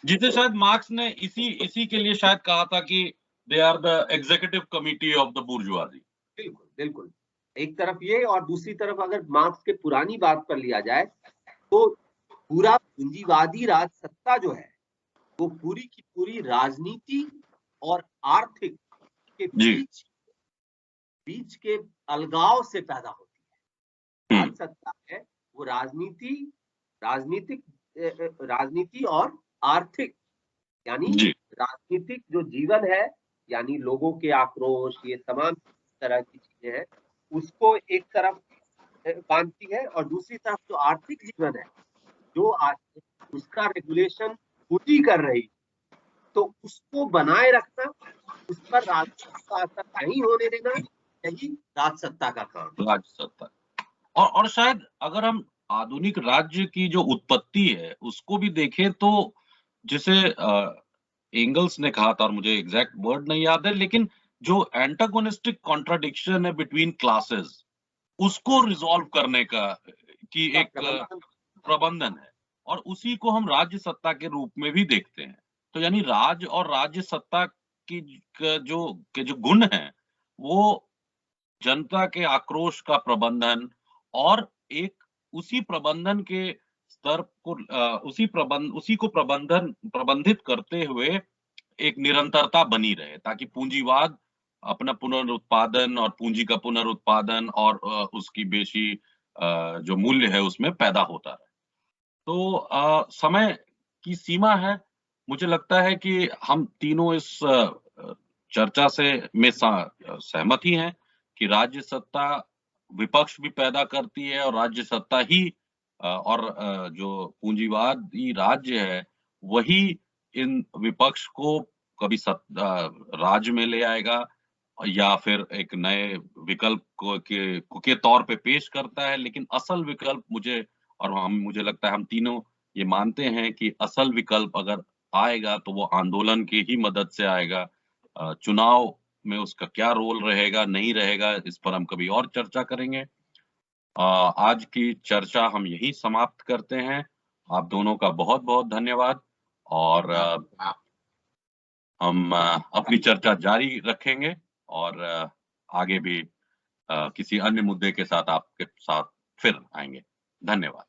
जिसे शायद मार्क्स ने इसी के लिए शायद कहा था कि they are the executive committee of the bourgeoisie. बिल्कुल बिल्कुल, एक तरफ ये और दूसरी तरफ अगर मार्क्स के पुरानी बात पर लिया जाए तो पूरा पूंजीवादी राज सत्ता जो है वो पूरी की पूरी राजनीति और आर्थिक के बीच के अलगाव से पैदा होती है। राज सत्ता है वो राजनीति और आर्थिक, यानी राजनीतिक जो जीवन है, यानी लोगों के आक्रोश, ये तमाम तरह की चीजें हैं, उसको एक तरफ बांधती है, और दूसरी तरफ जो आर्थिक जीवन है, जो उसका रेगुलेशन पूरी कर रही, तो उसको बनाए रखना, उस पर राजनीति का असर नहीं होने देना, यही राजसत्ता का काम। राजसत्ता और शायद अगर हम आधुनिक राज्य की जो उत्पत्ति है उसको भी देखें तो जिसे एंगल्स ने कहा था, और मुझे एग्जैक्ट वर्ड नहीं याद है, लेकिन जो एंटागोनिस्टिक कॉन्ट्राडिक्शन है बिटवीन क्लासेस, उसको रिजॉल्व करने का की एक प्रबंधन है, और उसी को हम राज्य सत्ता के रूप में भी देखते हैं। तो यानी राज और राज्य सत्ता की जो गुण है वो जनता के आक्रोश का प्रबंधन, और एक उसी प्रबंधन के स्तर को उसी को प्रबंधित करते हुए एक निरंतरता बनी रहे, ताकि पूंजीवाद अपना पुनरुत्पादन और पूंजी का पुनरुत्पादन और उसकी बेशी जो मूल्य है उसमें पैदा होता रहे। तो समय की सीमा है। मुझे लगता है कि हम तीनों इस चर्चा में सहमत ही हैं कि राज्य सत्ता विपक्ष भी पैदा करती है, और राज्य सत्ता ही और जो पूंजीवादी राज्य है वही इन विपक्ष को कभी राज्य में ले आएगा या फिर एक नए विकल्प के तौर पे पेश करता है। लेकिन असल विकल्प मुझे लगता है हम तीनों ये मानते हैं कि असल विकल्प अगर आएगा तो वो आंदोलन की ही मदद से आएगा। चुनाव में उसका क्या रोल रहेगा, नहीं रहेगा, इस पर हम कभी और चर्चा करेंगे। आज की चर्चा हम यही समाप्त करते हैं। आप दोनों का बहुत बहुत धन्यवाद, और हम अपनी चर्चा जारी रखेंगे, और आगे भी किसी अन्य मुद्दे के साथ आपके साथ फिर आएंगे। धन्यवाद।